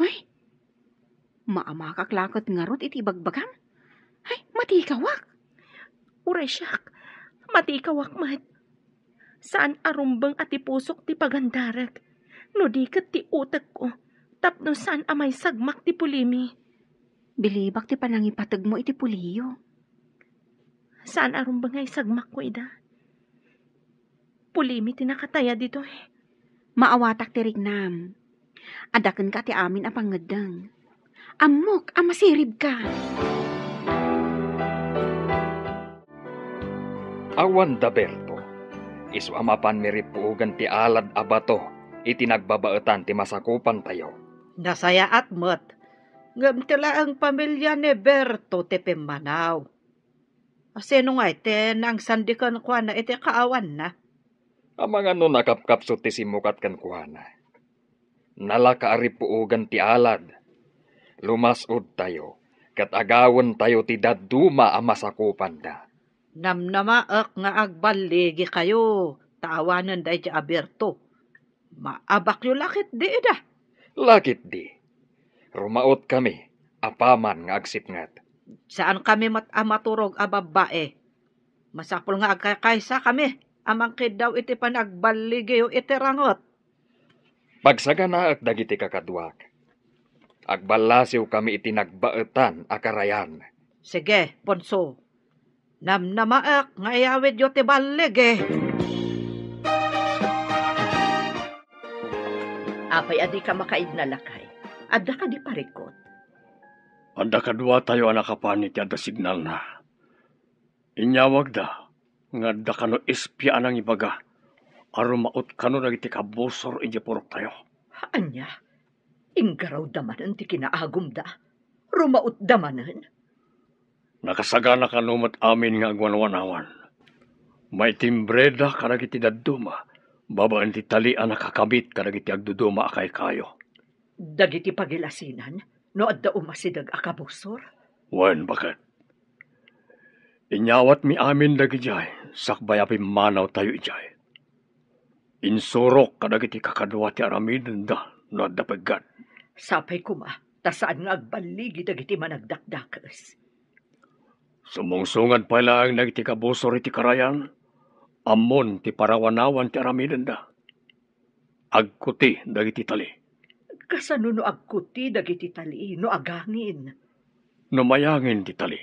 Ay, maamakaklakot nga rot iti ibagbagam? Ay, matikawak. Uray siyak, matikawak mat. Saan arumbang ati pusok ti pagandarag? No dikat ti utak ko. Tapno saan amay sagmak ti pulimi. Bilibak ti panangipatag mo iti puliyo. Saan arumbang ay sagmak ko ida? Pulimi ti nakataya dito eh. Maawatak ti rignam. Adaken ka ti amin a pangadang. Amok, amasirib ka. Awan da Berto, isu amapan miripuugan ti alad abato, iti nagbabaetan ti masakupan tayo. Nasaya at mat. Ngam tila ang pamilya ni Berto ti Pimanaw. Sino nga iti nang sandikan ko na iti kaawan na? Amang ano nakapkapso ti simukat kan kuhana. Nalakaaripuugan ti alad. Lumasod tayo, kat agawon tayo ti daduma a masakupan da. Namnamaak nga agbaligi kayo. Taawanan day ti Berto. Maabak yu lakit di ida. Lakit di. Rumaot kami, apaman nga agsipngat. Saan kami maturog a babae? Masapul nga agkakaysa kami. Amangkid daw iti panagbaligyo iti rangot. Pagsagana at dagiti kakadwak. Agbalasiw kami iti nagbaetan akarayan. Sige, Ponso. Namnamaak nga iyawid yo ti balig eh. Apay adi ka makaid na lakay. Adda ka di parikot. Anda kadwa tayo anak kapanit ada signal na. Inyawag da, nga da kano espya anang ibaga, arumaot kano nagiti kabusor iti purok tayo. Anya, inggaraw damanan ti kinaagum da. Rumaot damanan. Nakasagana kanumat amin nga agwanwanawan. May timbreda karagiti daduma, babaan ti talian nakakabit karagiti agduduma akay kayo. Dagiti pagilasinan, no adda umasidag akabusor. Wen, bakit? Inyawat mi amin dagi jay, sakbay api manaw tayo ijay. Insurok kadagiti kakadwa ti aramiden da, no adda paggan. Sapay kuma, tasaan nga agbaligi dagiti managdakdakas. Sumungsungan pala ang nagiti kabusor iti karayan, amon ti parawanawan ti aramiden da. Agkuti dagiti tali. Kasano no agkuti dagiti tali, no agangin. Numayangin ti tali.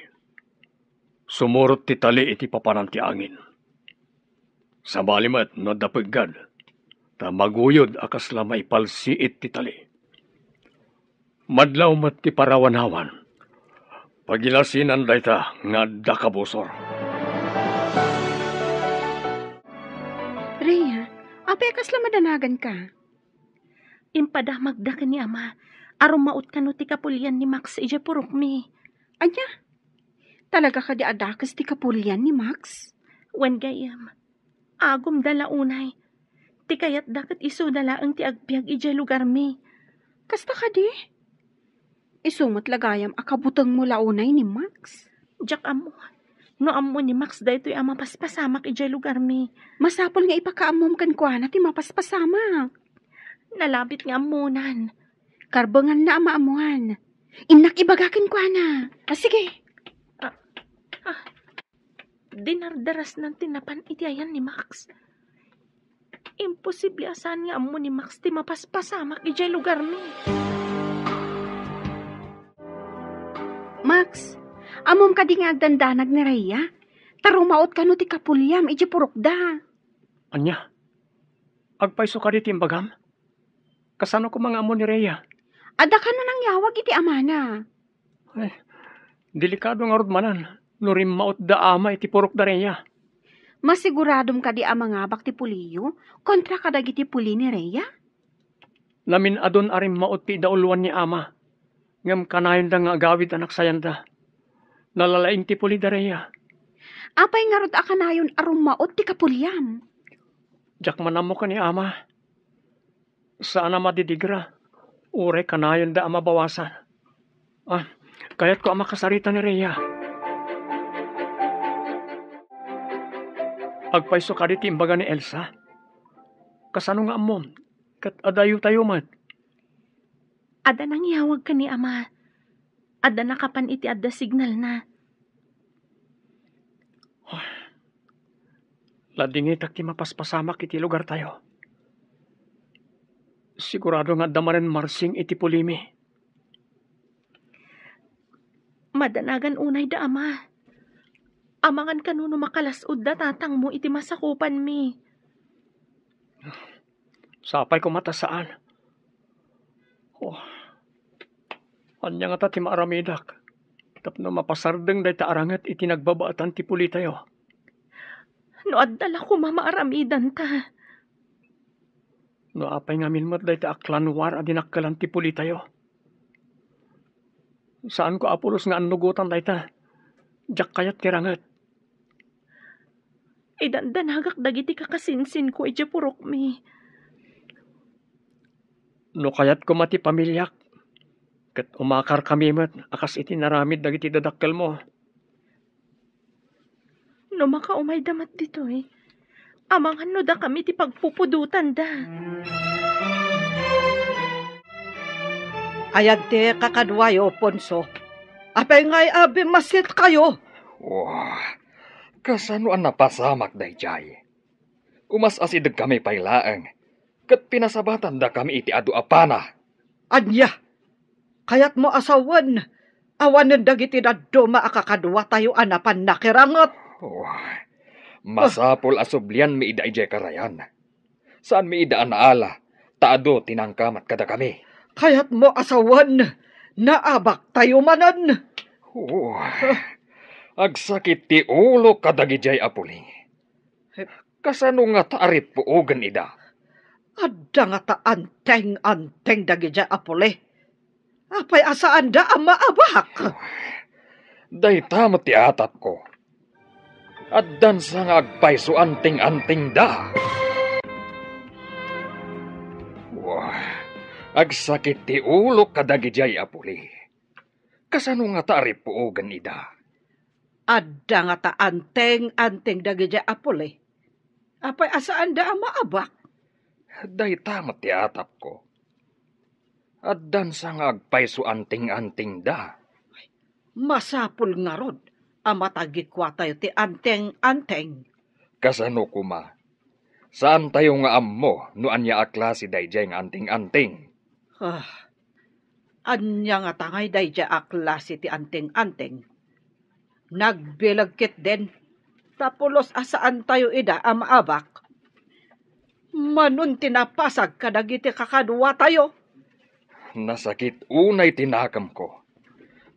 Sumurot ti tali iti papanan ti angin. Sa balimat no dapagad, ta maguyod akas la maipalsiit ti tali. Madlaw mat ti parawanawan, pagilasinan dayta nga dakabusor. Rhea, apay kas la madanagan ka. Impadamag da ka ni ama. Arumaot ka no ti kapulyan ni Max ije purok mi. Anya? Talaga ka di adakas ti kapulyan ni Max? Wen gayam. Agum dala unay. Ti kayat dakat iso dala ang ti agbyag ije lugar mi. Kasta ka di? Isumot lagayam akabutang mo launay ni Max? Jak amo. No amo ni Max da ito'y ama paspasamak ije lugar mi. Masapol nga ipakaamom kan kwa na ti mapaspasamak. Nalabit nga amunan. Karbangan na amaamuan. Inak ibagakin kwa na. Sige. Dinardaras ng tinapan iti ayan ni Max. Imposible asan nga amo ni Max ti mapaspasamak iti lugar mi. Max, amom ka di nga agdandanag ni Rhea. Tarumaot ka no ti kapulyam iti purokda. Anya? Agpaiso ka di timbagam? Kasano ko mga amo ni Rhea? Ada ka na nang yawag iti amana. Ay, delikado nga rodmanan. Nurim maot da ama iti purok da Rhea. Masiguradom ka di amangabak ti puliyo kontra kadag iti puli ni Rhea? Lamin adon arim maot ti dauluan ni ama. Ngam kanayon da nga agawid anak sayanda. Nalalaing ti puli da Rhea. Apay nga rod akanayon arum maot ti kapulyam. Jak manamo ka ni ama. Saan ama didigra? Ure kanayon da ama bawasan. Kayat ko ama kasarita ni Rhea. Agpaiso ka di timbaga ni Elsa. Kasano nga amom? Kat adayo tayo mat. Ada nang yawag ka ni ama. Ada nakapan iti adda signal na. Ladingit ak ti mapaspasamak iti lugar tayo. Sigurado nga damanen marsing iti pulimi. Madanagan unay da ama. Amangan kanuno makalasud da tatang mo iti masakupan mi. Sapay ko matasaan. Anya nga ta ti maaramidak. Tapno mapasardeng day ta arangat iti nagbabaatan ti puli tayo. No addala ko mamaaramidan ta. No apay nga minmat day ta aklanwar adinakkalan ti puli tayo. Saan ko apulos nga anugutan day ta? Jak kayat tirangat. Idandanagak dagiti kakasinsin ko iti purok mi. No kayat ko mati pamilyak. Kat umakar kami mat, akas iti naramid dagiti dadakkel mo. No makaumay damat dito eh. Amangan no da kami ti pagpupudutan da. Ayan te kakadwayo, Ponso. Apay ngay abi masit kayo. Wah, kasano ang napasamak dayjay. Umas asidag kami pailaang. Kat pinasabatan da kami iti adu apana. Anya, kayat mo asawan. Awanan dagiti daddo maakakadwa tayo anapan nakirangot. Wah, masapol asublian mi ida ijay karayan. Saan mi ida anaala, taado tinangkamat kada kami. Kayat mo asawan. Naabak tayo manan. Agsakit ti ulo kadagijay apuli. Kasano nga taarit puugan ida? Adda nga ta anteng dagija apole. Apay asaan da ang maabak? Day tamo ti atap ko. Addan sa nga agpayso anting da. Wah, agsakit ti ulo kadagijay apuli. Kasano nga taarip puugan ida? Adda nga ta anteng dagija apole. Apay asaan da ang maabak? Day tamo ti atap ko. Addan sa nga agpayso anting da. Masapul nga rod. Amatagikwa tayo ti anteng. Kasano kuma? Saan tayo nga ammo no anya aklase dayjay nga anting? Anya nga tangay dayja aklase ti anteng. Nagbilagkit din. Tapulos asaan tayo ida ang maabak. Manun tinapasag kadagiti kakadwa tayo. Nasakit unay tinakam ko.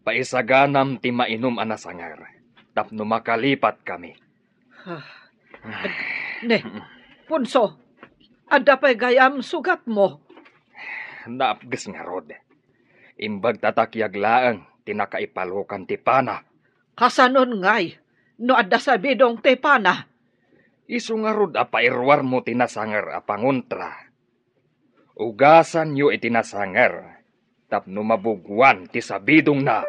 Paisaganam ti mainom anasangar. Tapno makalipat kami. Ne, Punso, adda pa'y gayam sugat mo. Naapgas nga rod. Imbag tatakyag laang tinakaipalokan ti pana. Kasanon ngay, no adda sa bidong tepana. Isu nga rod apairwar mo tinasangar apanguntra. Ugasan yu itinasangar. Tapno mabugwan ti sabidong na.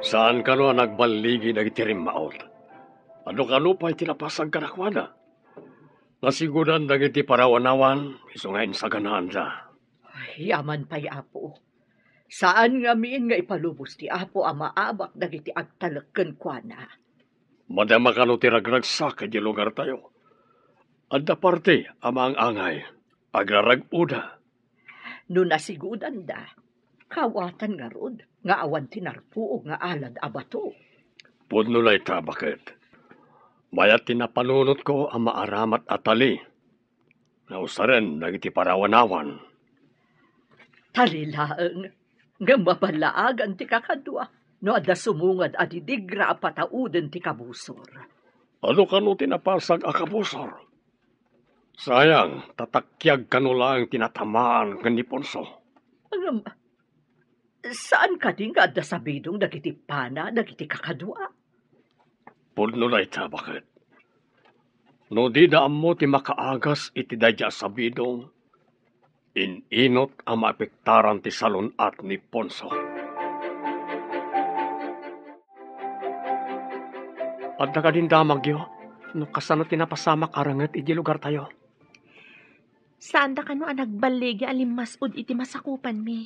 Saan ka no nagbaligi nagitirim maot? Ano ka no pa'y tinapasag ka nakwana? Nasigudan dagiti parawanawan, iso ngayon sa ganahan da. Yaman pa'y apo. Saan nga miin nga ipalubos ti apo ang maabak dagiti agtalagkan kwa na? Madama ka no tiragragsak di lugar tayo. Adda parte amang angay, agrarag-uda. No nasigudan da, kawatan nga rod, nga awan tinarpuog nga alad abato. Pudno na ita, bakit? Mayat tinapanunot ko ang maaramat at tali. Nausaren, nagiti parawanawan. Talilaang, nga mabalaagan ti kakadwa, no adda sumungad adidigra a patauden ti kabusor. Ano ka no tinapasag a kabusor? Sayang, tatakyag ka no lang tinatamaan ka ni Ponso. Saan ka di nga adda sabidong dagiti pana, dagiti kakadwa? Pudno na ita, bakit? No di daan mo ti makaagas iti dadya sabidong, ininot ang maapektaran ti salon at ni Ponso. At nakadin damag yo, no kasano tinapasamak aranget iti lugar tayo. Saan da ka no nagbaligi alimasud iti masakupan mi?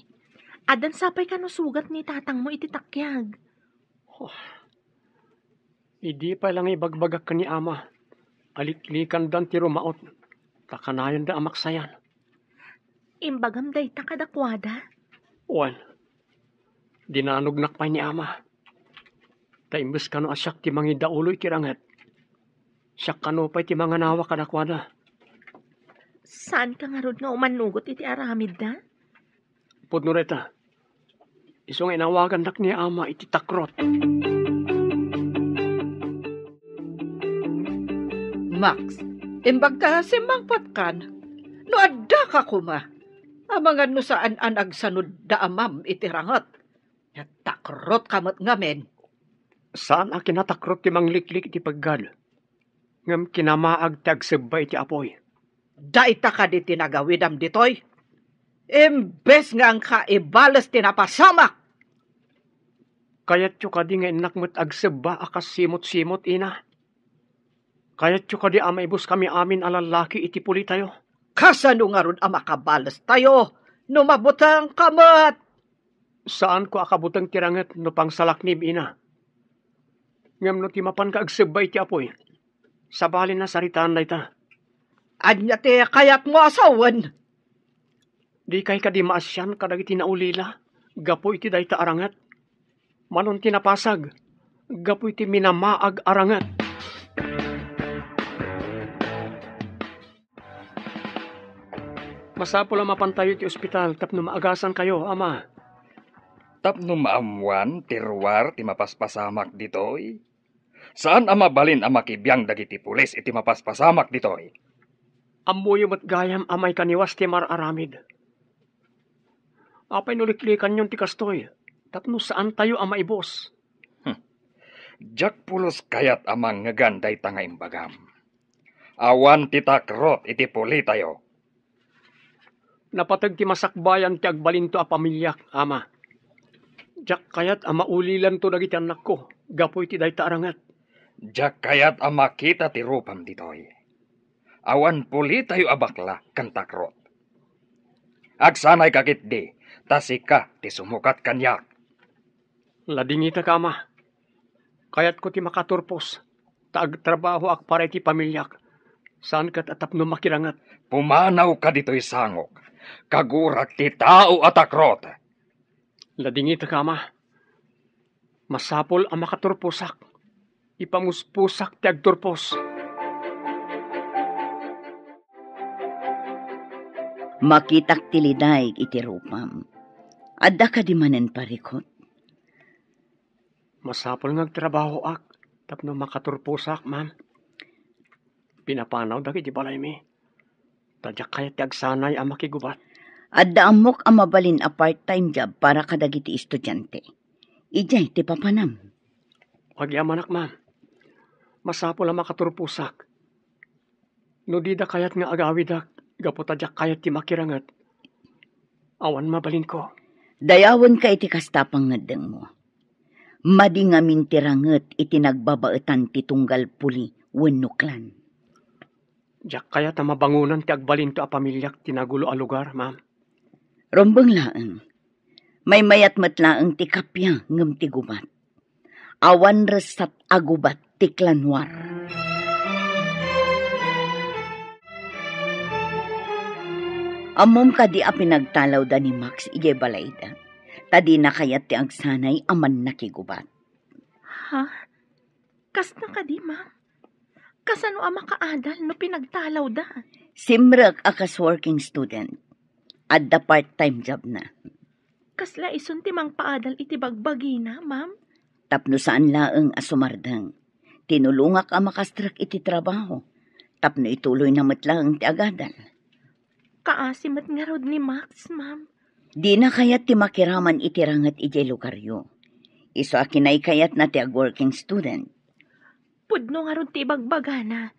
Adan sapay ka no sugat ni tatang mo iti takyag. Hindi pa lang ibagbagak ka ni ama. Aliklikan dan ti rumaot. Takanayan da amaksayan. Imbagam day ta kadakwada. Wan, dinanugnak pa ni ama. Taimbes ka no asyak ti mangi dauloy kiranget. Siyak ka no pa ti mga nawa kadakwada. Saan ka nga rod nga umanugot iti aramid da? Pudno reta, isong inawagan nak ni ama iti takrot. Max, imbag ka simangpat kan, no adda ka kuma. Amangan no saan an agsanod da amam iti rangot. Takrot kamot ngamen. Saan a kinatakrot ti mangliklik iti paggal? Ngam kinamaag ti agsabay iti apoy. Daita ka di tinagawidam ditoy. Imbes nga ang kaibalas tinapasamak. Kayat yu ka di nga inakmat agsaba akas simot-simot ina. Kayat yu ka di amaibus kami amin alalaki iti puli tayo. Kasano nga ron ang makabalas tayo? No mabutang kamat. Saan ko akabutang tirangat no pang salaknib ina? Ngam no timapan ka agsabay ti apoy. Sabalin na saritaan na ita. Anya te kayat mo asawan. Di kay ka di maasyan kadagiti naulila. Gapoy ti dayta arangat. Manon tinapasag. Gapoy ti minamaag arangat. Masapol ang mapantayo ti ospital tapno maagasan kayo, ama. Tapno maamuan, tiruar, ti mapaspasamak ditoy. Saan ang mabalin ang makibiyang dagiti pulis iti mapaspasamak ditoy? Amoy mat gayam amay kaniwas ti mararamid. Apay nuliklikan yon ti kastoy. Tapno saan tayo ang maibos? Jak pulos kayat amang ngaganday tanga imbagam. Awan ti takrot iti puli tayo. Napatag ti masakbayan ti agbalinto a pamilyak, ama. Jak kayat ang maulilan to dagiti anak ko. Gapoy ti dayta arangat. Jak kayat ang makita ti rupam ditoy. Awan puli tayo abakla kan takrot. Agsanay kakit di, tasika ti sumukat kanyak. Ladingita ka, ama. Kayat ko ti makaturpos. Taagtrabaho ak para ti pamilyak. Saan kat atap no makirangat? Pumanaw ka dito'y sangok. Kagurak ti tao at takrot. Ladingita ka, ama. Masapol ang makaturposak. Ipamuspusak ti agturpos. Makitak tiliday iti rupam. Adda ka di manen parikot. Masapol ngagtrabaho ak. Tapno makaturposak, ma'am. Pinapanaw dagiti balay mi. Tadyak kaya ti agsanay ang makigubat. Adda amok ang mabalin a part-time job para kadagiti estudyante. Ijay ti papanam. Magyamanak, ma'am. Masapol ang makaturposak. No di da kayat nga agawidak. Gapo tadyak kayat ti makirangat. Awan mabalin ko. Dayawan ka iti kastapang ngadeng mo. Madi nga mintiranget iti nagbabaetan ti tunggal puli wenuklan. Diyak kaya ta mabangunan ti agbalinto a pamilyak tinagulo a lugar, ma'am. Rombeng laeng. May mayat matlaeng ti kapya ngem ti gubat. Awan resat agubat ti klanwar. Amom ka di a pinagtalaw da ni Max ije balayda. Tadi na kayat ti agsanay aman nakigubat. Ha? Kas na ka di, ma'am? Kasano ang makaadal no pinagtalaw da? Simrek akas working student. Adda part-time job na. Kasla isun ti mang paadal iti bagbagi na, ma'am? Tapno saan laeng asumardang. Tinulungak ang makastrak iti trabaho. Tapno ituloy na matlaeng ti agadal. Kaasimat nga rod ni Max, ma'am. Di na kayat ti makiraman itirangat iti lugaryo. Iso akinay kayat na ti ag-working student. Pudno nga rod ti bagbagana.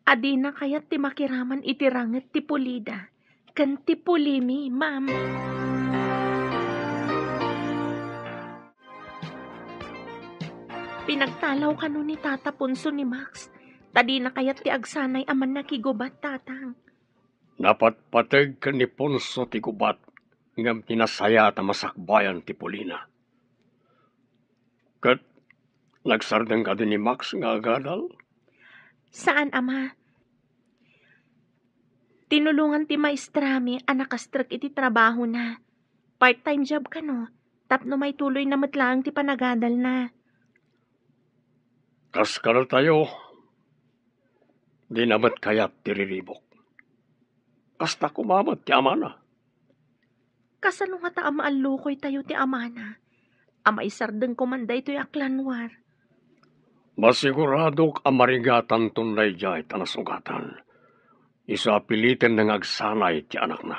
Adi na kayat ti makiraman itirangat ti pulida. Kan ti pulimi, ma'am. Pinagtalaw ka nun ni Tata Punso ni Max. Tadi na kayat ti agsanay aman nakigubat, tatang. Napatpatag ka ni Ponso ti gubat. Ngam tinasaya at masakbayan ti Polina. Kat, nagsardang ka din ni Max nga agadal? Saan, ama? Tinulungan ti maestrami anak kastrak iti trabaho na. Part-time job ka no. Tapno may tuloy na matlaang ti panagadal na. Kaskal tayo. Di namat kayat tiriribok. Kasta kumamat ti amana. Kasano nga ta amaalukoy tayo ti amana? Amay sardeng kumanday to'y aklanwar. Masiguradok amarigatan tunay jay tanasugatan. Isa pilitin ng agsanay ti anak na.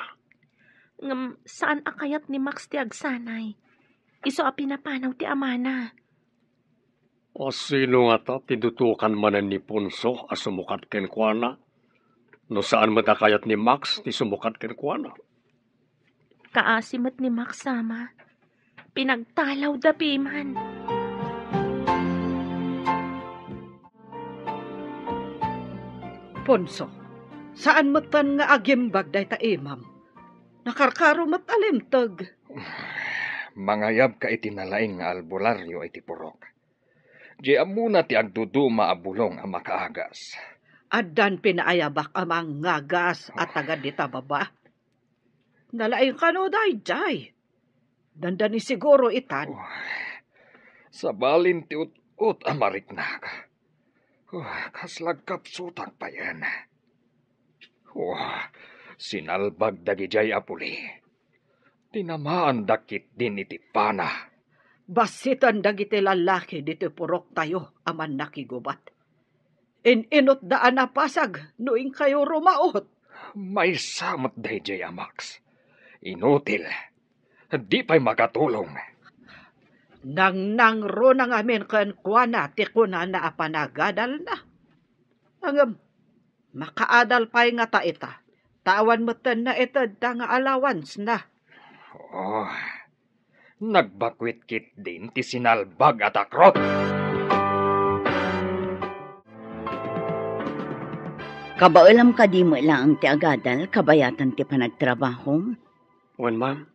Ngam saan akayat ni Max ti agsanay? Iso a pinapanaw ti amana. O sino nga ta tidutukan manan ni Ponso a sumukat ken kuana? No saan matakayat ni Max ti sumukat ken kuana? Kaasimat ni Max sama. Pinagtalaw da piman. Ponso, Saan matan nga agimbag day ta imam? Nakarkaro mat alimtag. Mangayab ka iti nalaing nga albularyo iti purok. Di amuna ti agduduma abulong ang makaagas. Addan pinaayabak amang ngagas at tagad dita baba. Nalaing kano day jay. Dandani siguro itan. Sa balin ti ut amariknag. Kaslag kapsutang pa yan. Sinalbag dagijay apuli. Tinamaan dakit din iti pana. Basitan dagiti lalaki dito purok tayo aman nakigubat. Inot daan na pasag noing kayo rumaot. May samot dayjay amax. Inutil. Di pa'y makatulong. Nang ro na ngamin kan kuana ti kuna na apanagadal na. Angam, makaadal pa'y nga ta ita. Tawan mo na ita da nga allowance na. Nagbakwit kit din ti sinalbag at akrot. Kabaulam ka di mo lang ti agadal, kabayatan ti panagtrabaho. Wan, ma'am.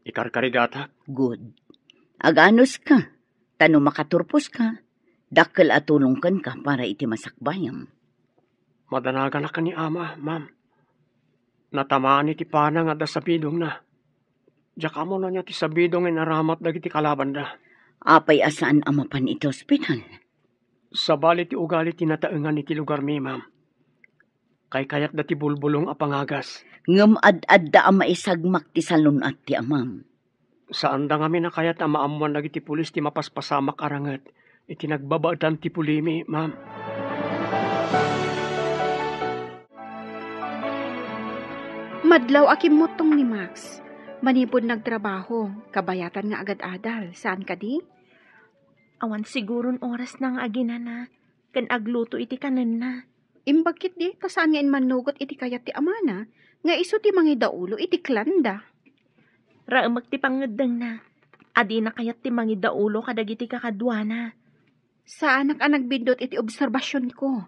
Ikarkarigata. Good. Aganos ka, tano makaturpos ka, dakkel atulungkan ka para iti masakbayam. Madanaga na ka ni ama, ma'am. Natamaan iti pana nga da sa bidong na. Diyak mo na niya ti sa bidong nga naramat dagiti kalaban da. Apay asaan amapan iti ospital? Sa bali ti ugali tinataengan iti lugar mi, ma'am. Kay kayat dati bulbulong apangagas. Ngam ad da ama isagmak ti salon at ti amam. Saan da kami na kayat amaamuan dagiti pulis ti mapaspasamak arangat. Iti nagbabaadan ti pulimi, ma'am. Madlaw akim motong ni Max. Manipod nagtrabaho, kabayatan nga agad adal. Saan ka di? Awan siguron oras nang aginana. Kan agluto iti kanan na. Imbagkit di, kasaan nga inmanugot iti kayat ti amana, nga iso ti mangidaulo iti klanda. Raamag ti pangedeng na. Adi na kayat ti mangidaulo kadagiti kakadwana. Saan ka nagbindot iti obserbasyon ko?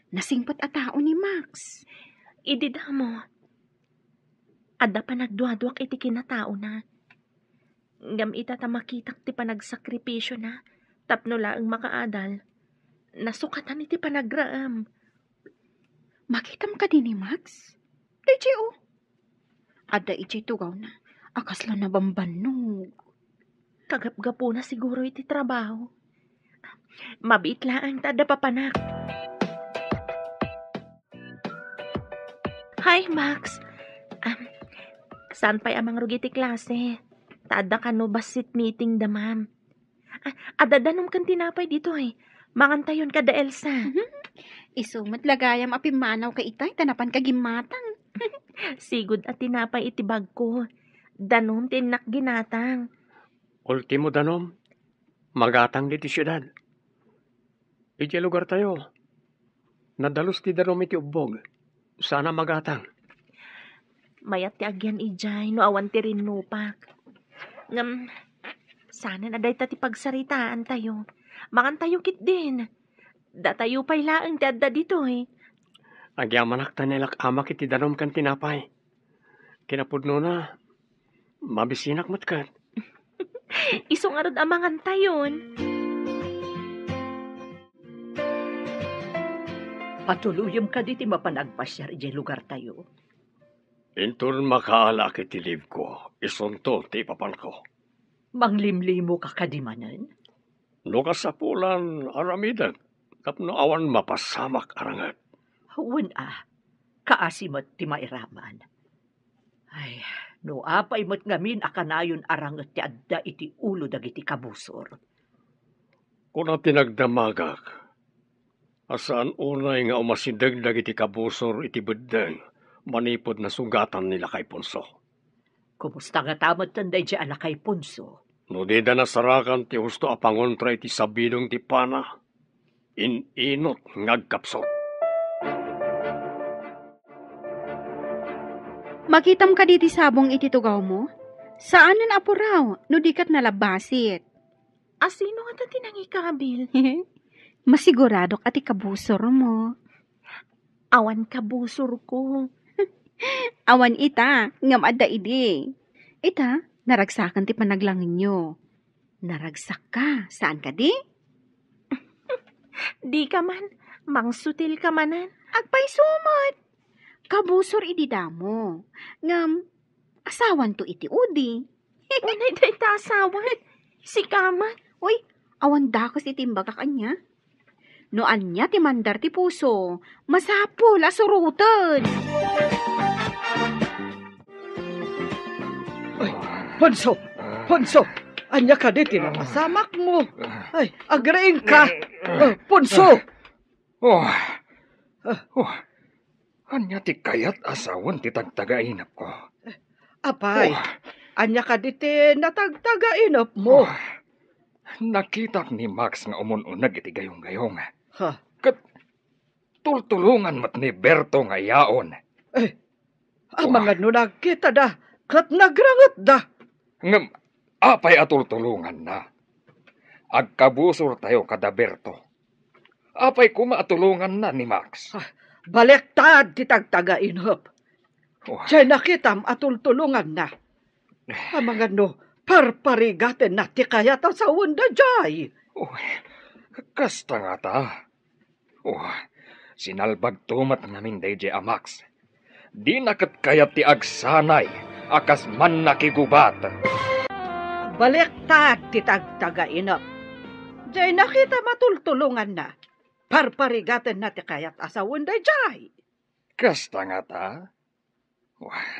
Nasingpat a tao ni Max. Idida mo. Adda pa nagduadwak iti kinatao na. Ngam ita ta makitak ti panagsakripisyo na. Tapno laang makaadal. Nasukatan iti panagraam. Makitam ka din ni Max? Diji o. Adda iti tugaw na. Akasla na bambanog. Kagap-gapo na siguro iti trabaho. Mabit laang tada papanak. Hi, Max. Saan pa'y amang rugi ti klase? Tada ka no basit meeting da, ma'am. Adadanom kan tinapay dito eh. Mangantayon ka da, Elsa. Isumat lagayam apimanaw ka itay, tanapan ka gimatang. Sigud at tinapay iti bag ko. Danom tinak ginatang. Ultimo danom, magatang di ti syudad. Iti lugar tayo. Nadalos ti danom iti ubog. Sana magatang. Mayat ti agyan ijay, no awan ti rinupak. Ngam, sana na day ti pagsaritaan tayo. Mangantayo kit din. Datayo pa'y laang ti adda dito eh. Agyamanak tanilak amak iti danom kan tinapay. Kinapudno na, mabisinak matkat. Isong arad amangan tayon. Patuluyom ka diti mapanagpasyar iti lugar tayo. Inton makaalak iti liv ko, isunto ti papan ko. Manglimlimo ka kadimanan? No kasapulan aramidag, tapno awan mapasamak arangat. Huwag kaasimot ti mairaman. Ay, no apay mo't ngamin akanayon arangat ti adda iti ulo dagiti kabusor. Kuna tinagdamagak, asaan unay nga umasindag dagiti kabusor iti beddeng, manipod na sugatan nila kay Ponso. Kumusta nga tamad tanday di ala kay Ponso? No di da nasarakan ti husto apangontra iti sabidong ti pana, inot ngagkapsot. Makitam ka diti sabong iti tugaw mo? Saanan apo raw, no dikat nalabasit? Asino nga ta tinangikabil? Masiguradok ati kabusor mo. Awan ka busor ko. Awan ita, ngam adda idi. Ita, naragsakan ti panaglangin nyo. Naragsak ka, saan ka di? Di ka man, mangsutil ka manan. Agpay sumot. Kabusor idi damo. Ngam, asawan to iti udi. Unay day tasawan. Si kaman. Uy, awan dakos iti imbaga kanya. Noan niya ti mandar ti puso, masapol asurutan. Ponso! Ponso! Anya ka di tinapasamak mo. Ay, agrain ka. Ponso! Oh. Anya ti kayat asawan ti tagtagainap ko. Apay, anya ka di natagtagainap mo. Nakita ni Max nga umununag iti gayong-gayong. Ha? Kat tultulungan mat ni Berto nga yaon. Mga nunag kita da, kat nagrangat da. Ngam, apay atultulungan na. Agkabusor tayo kada Berto. Apay kumaatulungan na ni Max. Balektad ti tagtagainap. Oh. Diyay nakitam atultulungan na. Mga no, parparigaten na ti kayat asawan da jay. Kasta nga ta. Sinalbag tumat namin DJ Amax. Di nakat kayat ti agsanay, akas man nakigubat. Balektad ti tagtagainap. Diyay nakita matultulungan na. Parparigaten na ti kayat asawan da jay. Kasta nga ta.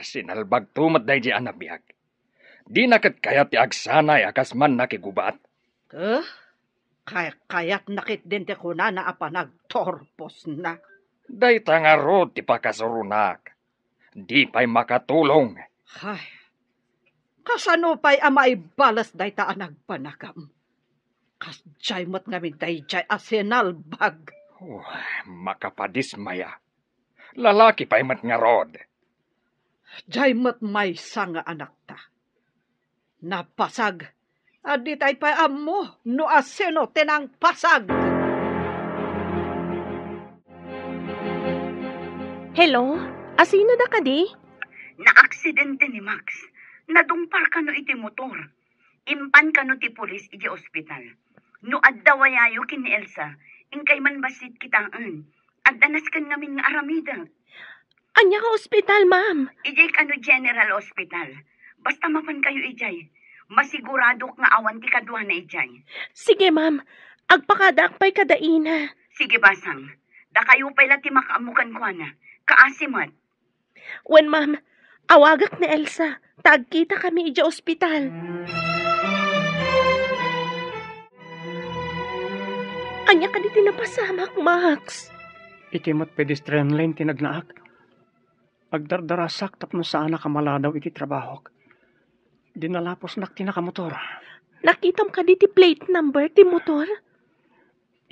Sinalbag tumat DJ anabiyag. Di nakat kayat ti agsanay, akas man nakigubat. Kayat nakit din ti kuna na apanagtorpos na. Day tangaro ti pakasurunak. Di pa'y makatulong. Ay, kasano pa'y amay balas day ta nagpanakam. Kasjay mo't ngamin day jay asinalbag. Makapadismaya. Lalaki pa'y matngarod. Jay mo't may sanga anak ta. Napasag. Adi tay pa'y amo no asino tinang pasag. Hello? Asino da ka di? Na-aksidente ni Max. Nadumpar ka no iti motor. Impan ka no ti pulis iti ospital. No addawayayo kin ni Elsa, ingkay man basit kitaan. Addanas kan namin nga aramida. Anya ka ospital, ma'am. Ijay ka no General Hospital. Basta mapan kayo ijay. Masigurado nga awan ti kadwa na ijay. Sige, ma'am. Agpakadakpay kadaina. Sige, basang. Da kayo pala ti makaamukan ko na. Kaasimat. Wen, ma'am. Awagak ni Elsa. Tagkita kami ija ospital. Anya ka di tinapasamak, Max. Itimot pedestrian lane tinagnaak. Agdardarasak tapno sana kamaladaw iti trabahok. Dinalapos nak tinakamotor. Nakitam ka di ti plate number ti motor?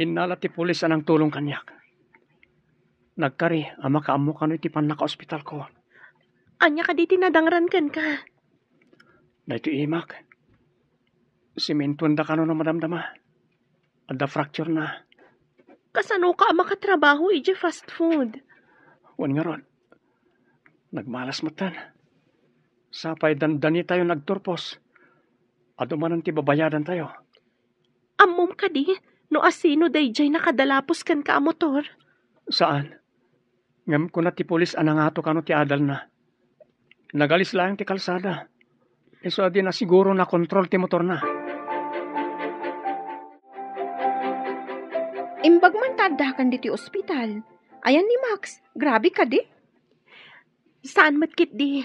Inala ti pulis anang tulong kanyak. Nagkari, ama kaamo kano iti panaka-ospital ko. Anya ka di tinadangran kan ka? Na ito imak. Simentuan da kano na madamdama. Adda fracture na. Kasano ka makatrabaho iti fast food? Wan nga ron. Nagmalas matan. Sapay dandani tayo nagturpos. Adumanan ti babayadan tayo. Amom ka di, no asino dayjay nakadalapos kan ka motor? Saan? Ngam ko na ti pulis anangato kano ti adal na. Nagalis lang ti kalsada. Iso di na siguro na kontrol ti motor na. Imbag man tadakan di ti ospital. Ayan ni Max, grabe ka di. Saan matkit di?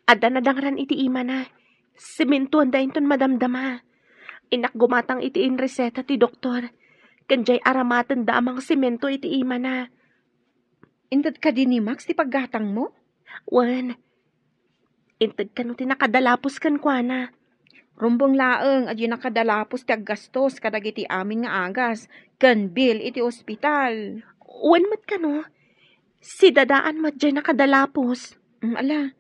Adda na dangran iti ima na. Simentuan da inton madamdama. Inak gumatang iti in reseta ti doktor. Kanjay aramatan da amang simento iti ima na. Intad ka di ni Max ti paggatang mo? Wan. Intad ka no tinakadalapos kan kwa na. Rumbong laeng adyo nakadalapos ti aggastos kadagiti amin nga agas. Kan bill iti ospital. Wan mat ka no? Si dadaan mat dyan nakadalapos. Ala,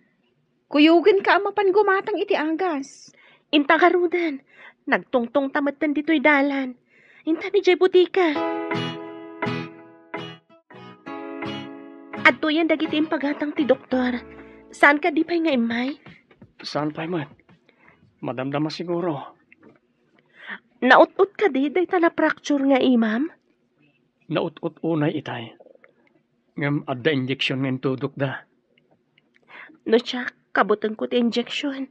kuyugin ka amapan gumatang iti agas. Inta karudan. Nagtungtong tamatan dito'y dalan. Inta ni Jay Butika. Adto yan dagiti impagatang ti doktor. Saan ka di pa'y nga imay? Saan pa man? Madamdama siguro. Naut-ut ka di, day ta na-fracture nga imam? Naut-ut unay itay. Ngam adda injection ng tudok da. No siya, kabutang ko ti injection.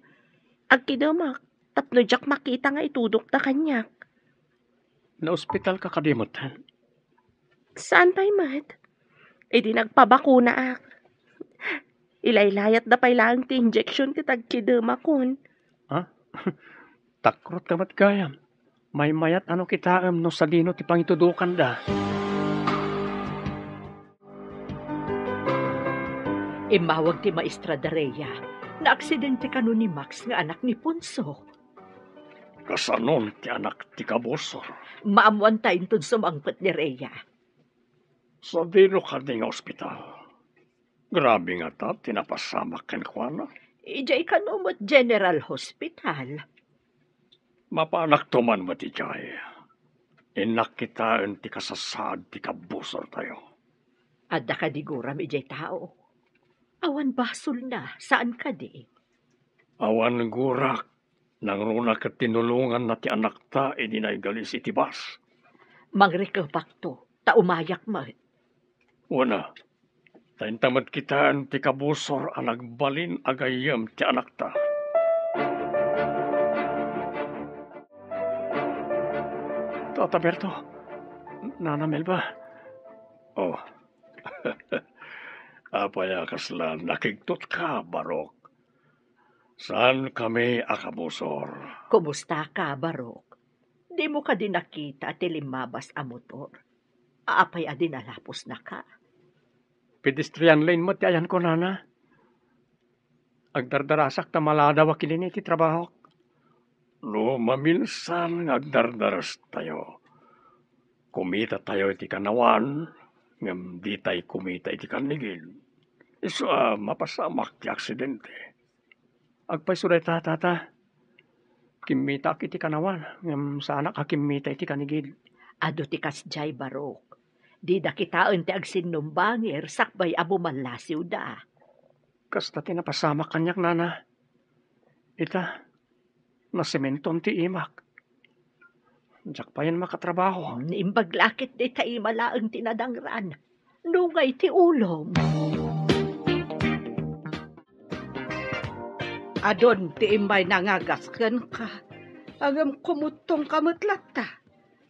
Agkidamak, tapno jak makita nga itudok ta kanyak. Na ospital ka kadimot. Saan pa'y mat? E di nagpabakuna ak. Ilaylayat da pa'y lang ti injection ti tagkidamakon. Ha? Takrot ka mat gayam. May mayat ano kitaam no sa dino ti pangitudukan da. Imawag ti Maestra Dareya na aksidente kano ni Max nga anak ni Punso. Kasanon ti anak ti kabosor. Maamuan tayo tun sumangpet ni Rhea. Sa dino ka nga ospital. Grabe nga ta, tinapasamak ken kuana. Ijay kanumot General Hospital. Mapanak tuman mo ti jay. Inak kitaan ti kasasaad ti kabosor tayo. Adda ka diguram ijay tao. Awan basol na, saan ka di? Awan gurak. Nang runa ka tinulungan na ti anak ta, idinay galis iti bas. Mangrikabak to, ta umayak mo. Una, taintamad kitaan ti kabosor ang nagbalin agayam ti anak ta. Tata Berto, Nana Melba. Oh, apaya kaslan, nakigtot ka, Barok. Saan kami akabosor? Kumusta ka, Barok? Di mo ka din nakita at limabas a motor. Aapay a dinalapos na ka. Pedestrian lane mo ti ayan ko, Nana. Agdardarasak ta maladaw akilin iti trabaho. No, maminsan agdardaras tayo. Kumita tayo iti kanawan, ngam di tayo kumita iti kanigil. Iso mapasamak ti aksidente. Agpay suray tata. Kimita iti kanawan, ngam sana kakimita iti kanigil. Ado ti kasjay, Barok. Di da kitaan ti agsinumbangir, sakbay abo manlasiw da. Kasta tinapasamak kanyak, Nana. Ita, nasimenton ti imak. Diyak pa yan makatrabaho. Niimbaglakit di tayo malaang tinadangran. Nungay ti ulom. Adon ti imbay nangagasken ka. Agam kumutong kamatlat ta.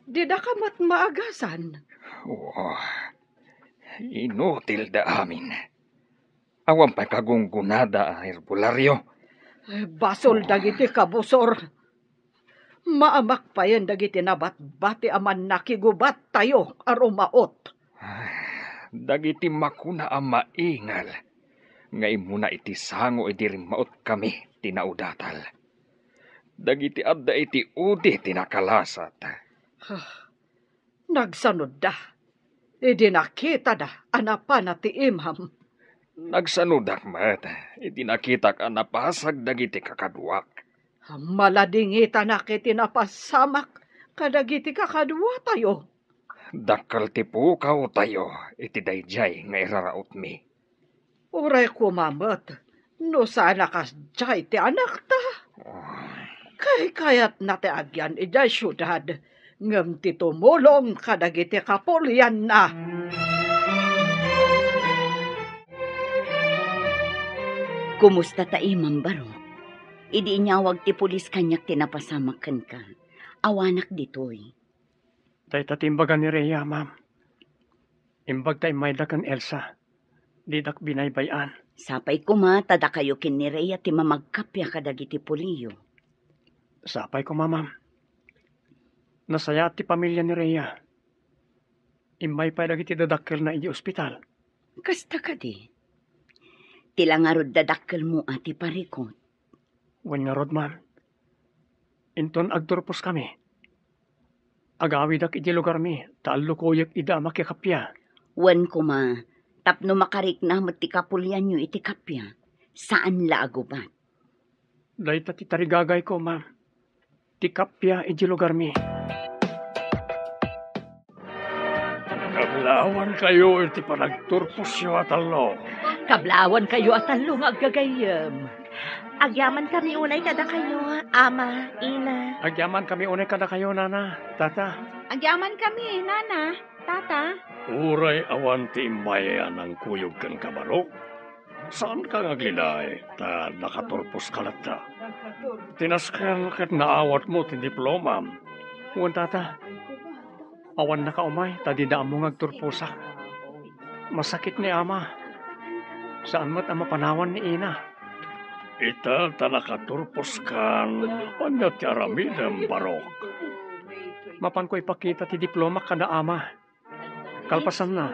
Di da kamat maagasan. Oh, inutil da amin. Awan pa kagunggunada a herbularyo. Basol dagiti kabusor. Maamak pa yan dagiti nabat-bati aman nakigubat tayo arumaot. Dagiti makuna ang maingal. Ngay muna iti sango iti rimaot kami tinaudatal. Dagiti adda iti udi tinakalasat. Nagsanod da. Idi nakita da anapan na ti imam. Nagsanudak mat, iti nakitak anapasag dagiti kakaduak. Maladingita na kiti napasamak kadagiti kakadwa tayo. Dakal ti pukaw tayo, iti dayjay nga iraraot mi. Uray kumamot, no sana kasjay ti anak ta. Kayat na ti agyan ida syudad, ngem ti tumulong kadagiti kapulyan na. Kumusta ta imam, Barok? Idi inyawag ti pulis kanyak tinapasamakan ka. Awanak ditoy. Tay tatimbagan ni Rhea, ma'am. Imbag tay may dakan Elsa. Didak binaybayan. Sapay kumata da kayo kin ni Rhea ti mamagkapya kadagiti puliyo. Sapay ko, ma'am. Nasaya ti pamilya ni Rhea. Imbay pa dagiti dadakkel na iti ospital. Kasta ka di. Tilangarod dadakkel mo ati parikot. Wan nga rod, ma'am. Inton agturpos kami. Agawidak iti lugar mi, taalukoyak ida makikapya. Wan kuma, tapno makarik na ti kapulyan nyo iti kapya. Saan la agubat? Dahil ti tarigagay ko, ma'am. Ti kapya iti lugar mi. Kablawan kayo iti panagturpusyo at alo. Kablawan kayo at talo nga aggagayam. Agyaman kami unay kada kayo, ama, ina. Agyaman kami unay kada kayo, nana, tata. Agyaman kami, nana, tata. Uray awan ti imbayan ang kuyog kang kabaro. Saan ka ngaglilay? Ta nakaturpos kalat ta. Tinaskan kat naawat mo ti diploma. Uwan tata, awan na ka umay, tadi da mo ngagturpusak. Masakit ni ama. Saan mo't ang mapanawan ni ina? Ita ta nakaturpos kan, ano ti aramidang barok. Mapan ko ipakita ti diploma kada ama. Kalpasan na,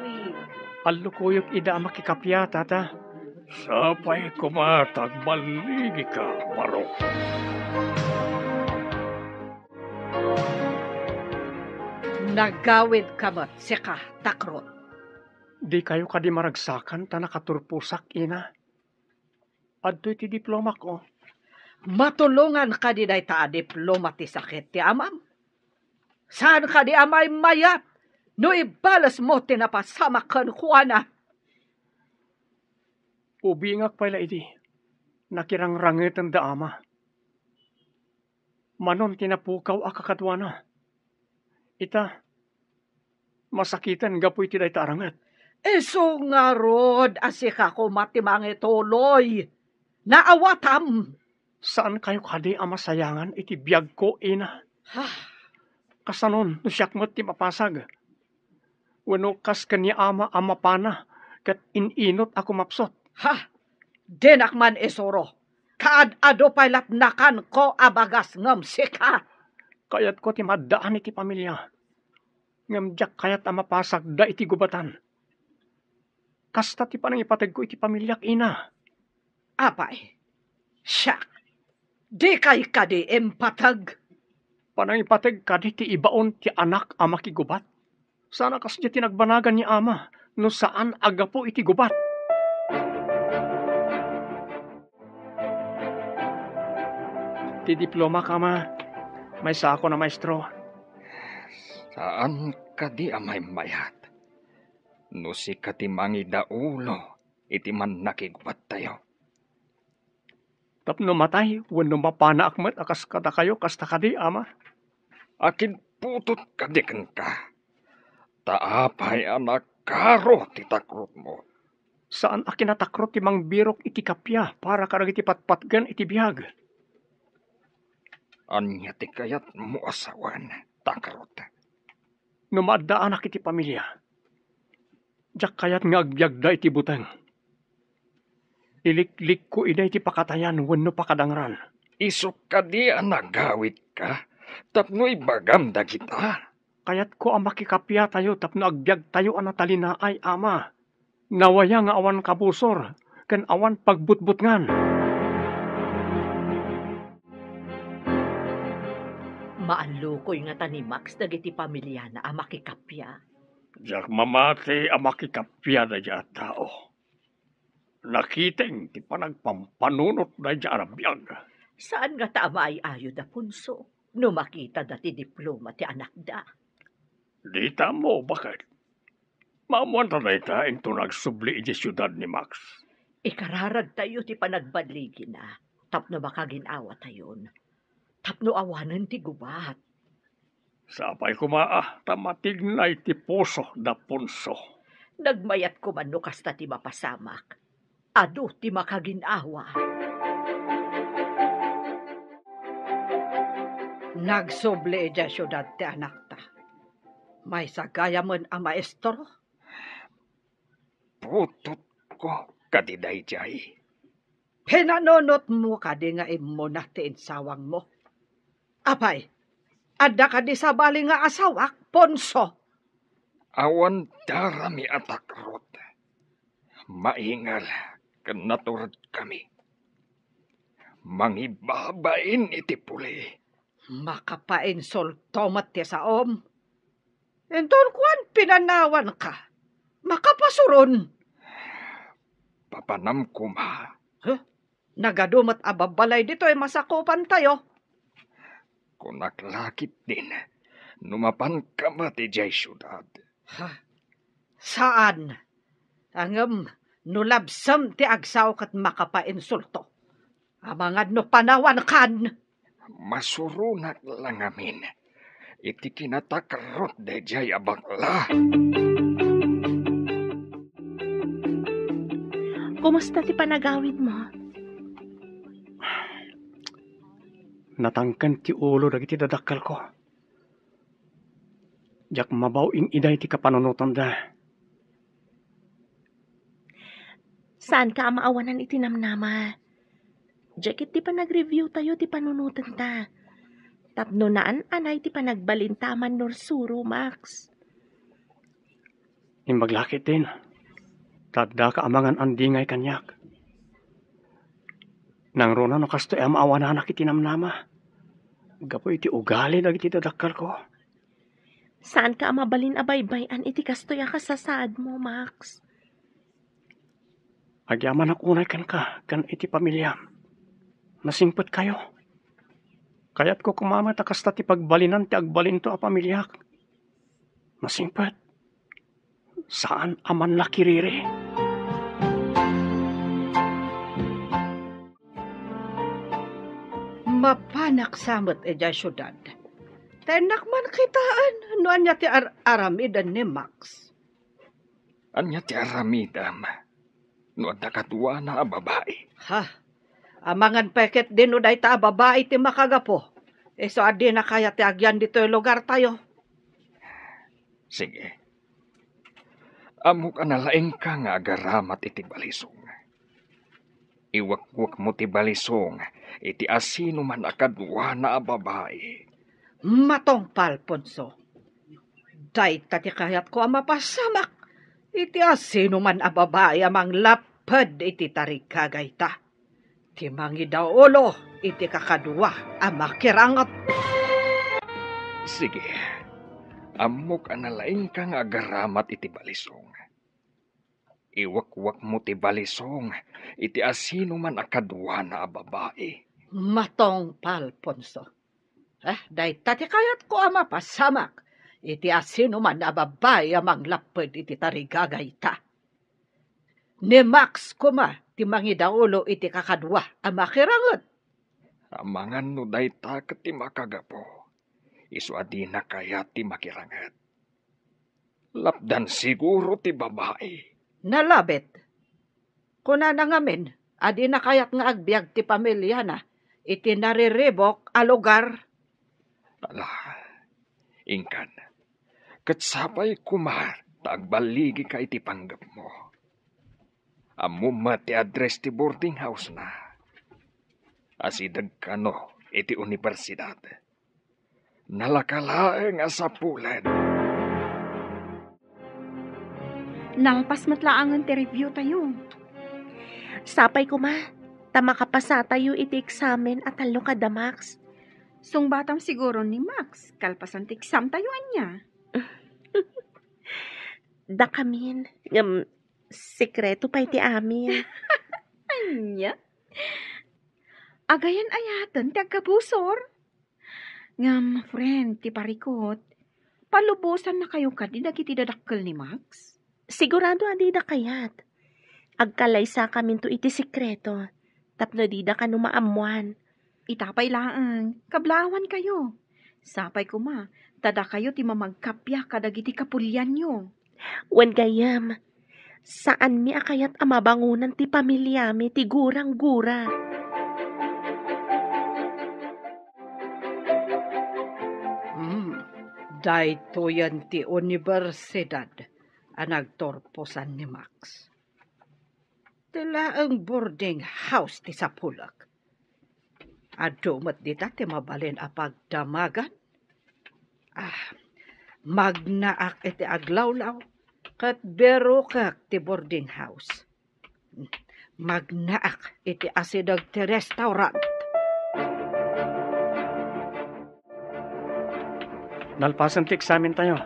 alukuyok ida makikapya, tata. Sapay kumatag maligi ka, barok. Nagawid kamot, sika, takrot. Di kayo kadi maragsakan ta nakaturpusak, ina. Adto'y ti diploma ko. Matulungan ka di day ta diploma ti sakit ti amam. Saan ka di amay mayat? No ibalas mo tinapasama kan kuana. Ubingak pala iti. Nakirangrangitan da ama. Manon tinapukaw akakadwana. Ita, masakitan gapoy ti day tarangat. Iso nga rod, asika ko matimangi tuloy. Naawatam. Saan kayo kadi ama sayangan iti biyag ko, ina? Ha? Kasanon, no siyak mo't ti mapasag. Wano kas kanya ama pana, kat ininot ako mapsot. Ha? Dinak man isuro. Kaad-ado pailat nakan ko abagas ngam sika. Kayat ko ti maddaan iti pamilya. Ngam jak kayat ama pasag da iti gubatan. Kasta ti panang ipatag ko iti pamilyak, ina. Apay, siya, di kay kadi empatag. Panang ipatag kadi ti ibaon ti anak ama kigubat. Sana kas di tinagbanagan ni ama, no saan agapo iti gubat. Ti diploma ka ma, may sako na maestro. Saan ka di amay mayat? No si katimangi daulo, iti man nakigubat tayo. Tapno matay, wano mapana akmat akas kada kayo, kasta kadi ama. Akin putot kadikan ka. Taapay anak karo ti takrot mo. Saan akin natakrot ti mang birok iti kapya para karag iti patpatgan iti biyag. Anya ti kayat mo asawan, takrot. Numaddaan ak iti pamilya. Diyak kayat nga agbyag da iti butang. Iliklik ko ina iti pakatayan wenno pakadangran. Isok ka di nagawit ka, tapno ibagam da kita. Kayat ko ang makikapya tayo tapno agbyag tayo anatalina ay ama. Nawaya nga awan kabusor, ken awan pagbutbutngan. Maalukoy nga tani Max dagiti pamilya na makikapya. Diyak mamati ang makikapya da diya tao. Nakiteng ti panagpampanunot da diya arabiyag. Saan nga tama ay ayo da punso? No makita dati diploma ti anak da. Di tamo, bakit? Maamuan ta ita into nagsubli iti syudad ni Max. Ikararag tayo ti panagbadligi na. Tapno makaginawa tayon. Tapno awanan ti gubat. Sapay kumaa, tamatig na iti puso da punso. Nagmayat ko man no kasta ti mapasamak. Ado ti makaginawa. Nagsubli dya syudad ti anak ta. May sagaya man ang maestro. Putot ko kadiday jay. Pinanonot mo kadi nga imo na ti insawang mo. Apay, adda ka di sa bali nga asawak, Ponso. Awan darami atakrot. Maingal kan naturad kami. Mangibabain iti puli. Makapain soltomat ti saom. Enton kuan pinanawan ka. Makapasuron. Papanam kuma. Nagadumat ababalay dito ay masakupan tayo. Kunaklakit din. Numapan ka ba ti jay syudad. Ha? Saan? Angam, nulabsam ti agsaw kat makapainsulto. Amangad no panawan kan. Masurunat lang amin. Iti kinatakarot de jay abakla. Kumusta ti panagawid mo? Natangkan ti ulo dagiti dadakkel ko. Jak mabaw in iday ti kapanunutan da. Saan ka maawanan iti namnama? Jacket ti pa nag-review tayo ti panunutan ta. Tapno naan anay ti panagbalintaman nor suro, Max. Imbaglakit din. Tadda ka amangan andingay kanyak. Nang rona no kasto maawanan iti namnama. Gapo iti ugali dagiti dadakkel ko. Saan ka mabalin abaybayan iti kastoy kasasaad mo, Max? Agyaman akunay kan iti pamilyam. Nasingpet kayo. Kaya't ko kumama takasta ti pagbalinan ti agbalin to a pamilyak. Nasingpet. Saan aman lakiriri? Mapanak samot eja syudad. Tenak man kitaan. No anya ti aramidan ni Max. Anya ti aramidam. No adda kadwa na a babae. Ha? Amangan peket din o day ta babae ti makagapo. So adi na kaya ti agyan dito yung lugar tayo. Sige. Amo ka nalaing ka nga agaramat iti balisong. Iwakwak mo ti balisong, iti asino man akadwa na a babae. Matong Palponso. Day tati kayat ko ang mapasamak. Iti asino man a babae amang lapad iti tarikagay ta. Ti mangidaw ulo iti kakadwa ang makirangat. Sige. Amo ka nalaing ka nga agaramat iti balisong. Iwakwak mo ti balisong, iti asino man akadwa na a babae. Matong Palponso. Day tati kayat ko ang mapasamak. Iti asino man a babae amang lapad iti tarigagay ta. Ni Max kuma, ti mangidaulo iti kakadwa ang makirangot. Amangan no day ta ti makagapo. Isu adi na kaya ti makirangat. Lapdan siguro ti babae. Nalabit. Kuna na ngamin, adi na kayat nga agbyag ti pamilya na, iti nariribok a lugar. Ala, ingkan. Katsapay kumar, tagbaligi ka iti panggap mo. Amo ti address ti boarding house na. Asidag ka no, iti universidad. Nalakalaeng asapulan. Nang pasmatlaangan ti review tayo. Sapay ko ma, tama kapasa tayo iti eksamen at talo ka da, Max. Sung batam siguro ni Max, kalpasan ti exam tayo anya. Da kamin, sekreto pa iti amin. Anya? Agayan ayatan ti agkabusor. Ngam, friend, ti parikot, palubusan na kayo ka di dagiti dadakkel ni Max? Sigurado adi da kayat. Agkalaysa kamin to iti sekreto. Tapno di da ka numaamuan. Itapay laang, kablawan kayo. Sapay kuma, tada kayo ti mamagkapya kadagiti kapulyan nyo. Wen gayam, saan mi akayat amabangunan ti pamilya mi ti gurang-gura. Dayto yan ti universidad ang nagtorposan ni Max. Tila ang boarding house ti Sapulak. Adumat dita ti mabalin a pagdamagan. Magnaak iti aglawlaw kat berukak ti boarding house. Magnaak iti asidag ti restaurant. Nalpasan ti eksamen tayo.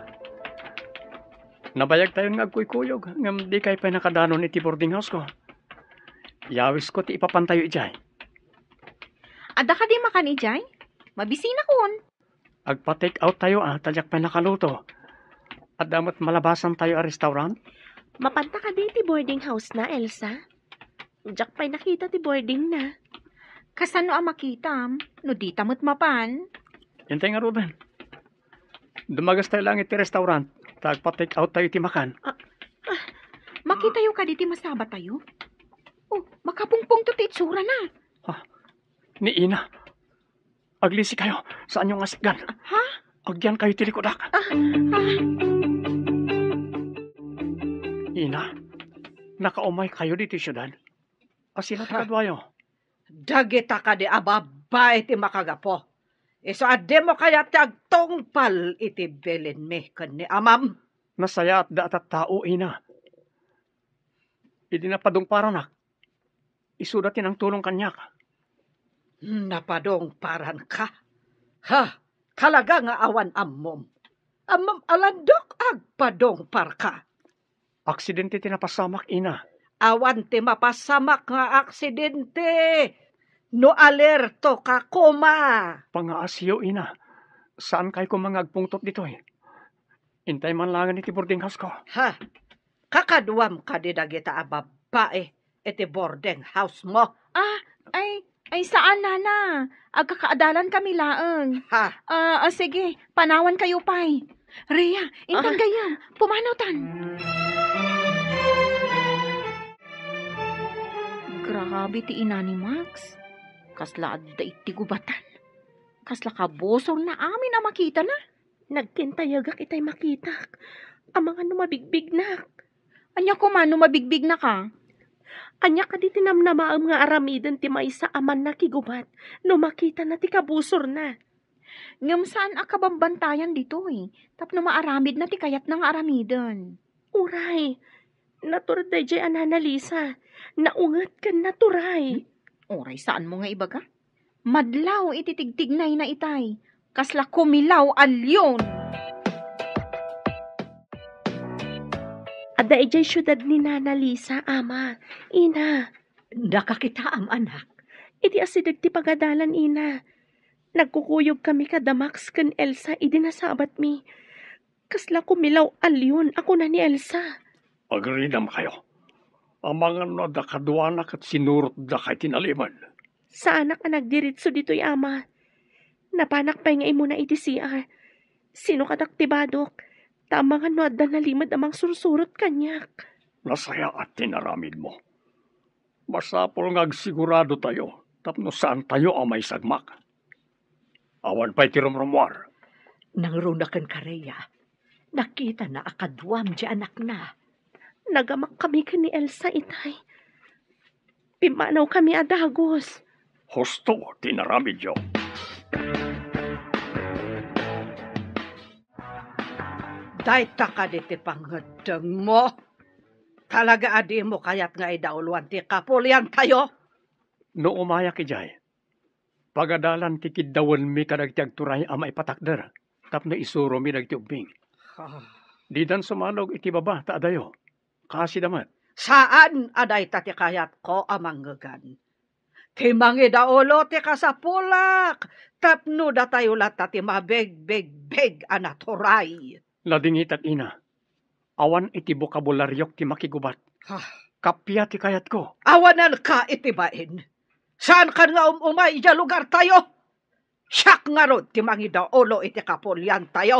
Nabayag tayo nga agkuykuyog. Ngam di kay pa nakadanon iti boarding house ko. Yawis ko ti ipapantayo ijay. Ada ka di makan ijay? Mabisina kun. Agpa-take out tayo tadyak pa nakaluto. At damat malabasan tayo a restaurant? Mapanta ka di ti boarding house na, Elsa. Jack pa'y nakita ti boarding na. Kasano ang makitam? No di tamot mapan. Hintay nga Ruben. Dumagas tayo lang iti restaurant. Tagpa-take out tayo ti makan. Makita yung kaditi masaba tayo. Oh, makapungpong to ti itsura na. Ni Ina. Aglisi kayo. Saan yung asikgan? Ha? Agyan kayo tilikodak. Ina, nakaumay kayo dito syudad. Asino ti kadwayo? Dagita ka di ababay iti makagapo. Iso ade mo kaya ti agtongpal iti belin me kan ni amam. Nasaya at daat at tao, Ina. Idi na padungparanak. Isudatin ang tulong kanyak. Napadong paran ka. Ha, talaga nga awan ammom. Ammom alandok agpadong par ka. Aksidente tinapasamak, Ina. Awan ti mapasamak nga aksidente. No alerto ka kuma. Pangaasiyo, Ina. Saan kayo kung mga agpungtot dito eh? Intay man langan iti boarding house ko. Ha, kakaduam ka di dagita ababae iti boarding house mo. Ay saan nana? Agkakaadalan kami laeng. Ha, Sige, panawan kayo pay. Rhea, intang gayam, pumanawtan. Grabe ti ina ni Max. Kasla adda iti gubatan. Kasla kabosor na amin na makita na. Nagkintayagak itay makita. Ang mga numabigbig na. Anya ko man, mabigbig na ka. Anya ka di tinamnamaam nga aramidan ti maysa aman na kigubat. No makita na ti kabusor na. Ngam saan akabambantayan dito eh. Tapno maaramid na ti kayat ng aramidan. Uray, naturad da jay anana Lisa. Naungat ka naturay. Oray, saan mo nga ibaga? Madlaw ititigtignay na itay. Kasla kumilaw alyon. Ada ijay syudad ni Nana Lisa, ama. Ina, Nakakitaam, anak. iti asidag ti pagadalan, ina. Nagkukuyog kami kada Max kan Elsa, idi nasabat mi. Kasla kumilaw alyon, ako na ni Elsa. Agrinam kayo. Ang mga da kaduanak at sinurot da kay tinaliman. Sa anak ang nagdiritso dito'y ama. Napanak pa nga imo na iti CR. Sino kadaktibadok? Tama nga no adda nalimad amang sursurot kanyak. Nasaya at tinaramid mo. Masapol nga sigurado tayo. Tapno saan tayo ang may sagmak. Awan pa'y tirumrumwar. Nangrunakan ka, Rhea. Nakita na akadwam di anak na. Nagamak kami ka ni Elsa itay. Pimanaw kami adagos. Husto, tinaramid yo. Dayta ka di ti pangadang mo. Talaga adi mo kayat nga idauluan ti kapulyan tayo. No umaya kijay. Pagadalan ti kiddawan mi kadagtiag turay ama ipatakder. Tapno isuro mi dagtiubing. Di dan sumalog iti baba ta adayo. Kasi damat. Saan aday ti kayat ko amanggagan? Ti mangidaulo ti kasapulak. Tapno da tayo lata ti mabeg-beg-beg anaturay. Ladingit at ina. Awan iti bokabularyok ti makigubat. Kapya ti kayat ko. Awanan ka itibain. Saan ka nga umay iya lugar tayo? Siyak nga ron ti mangidaulo iti kapulyan tayo.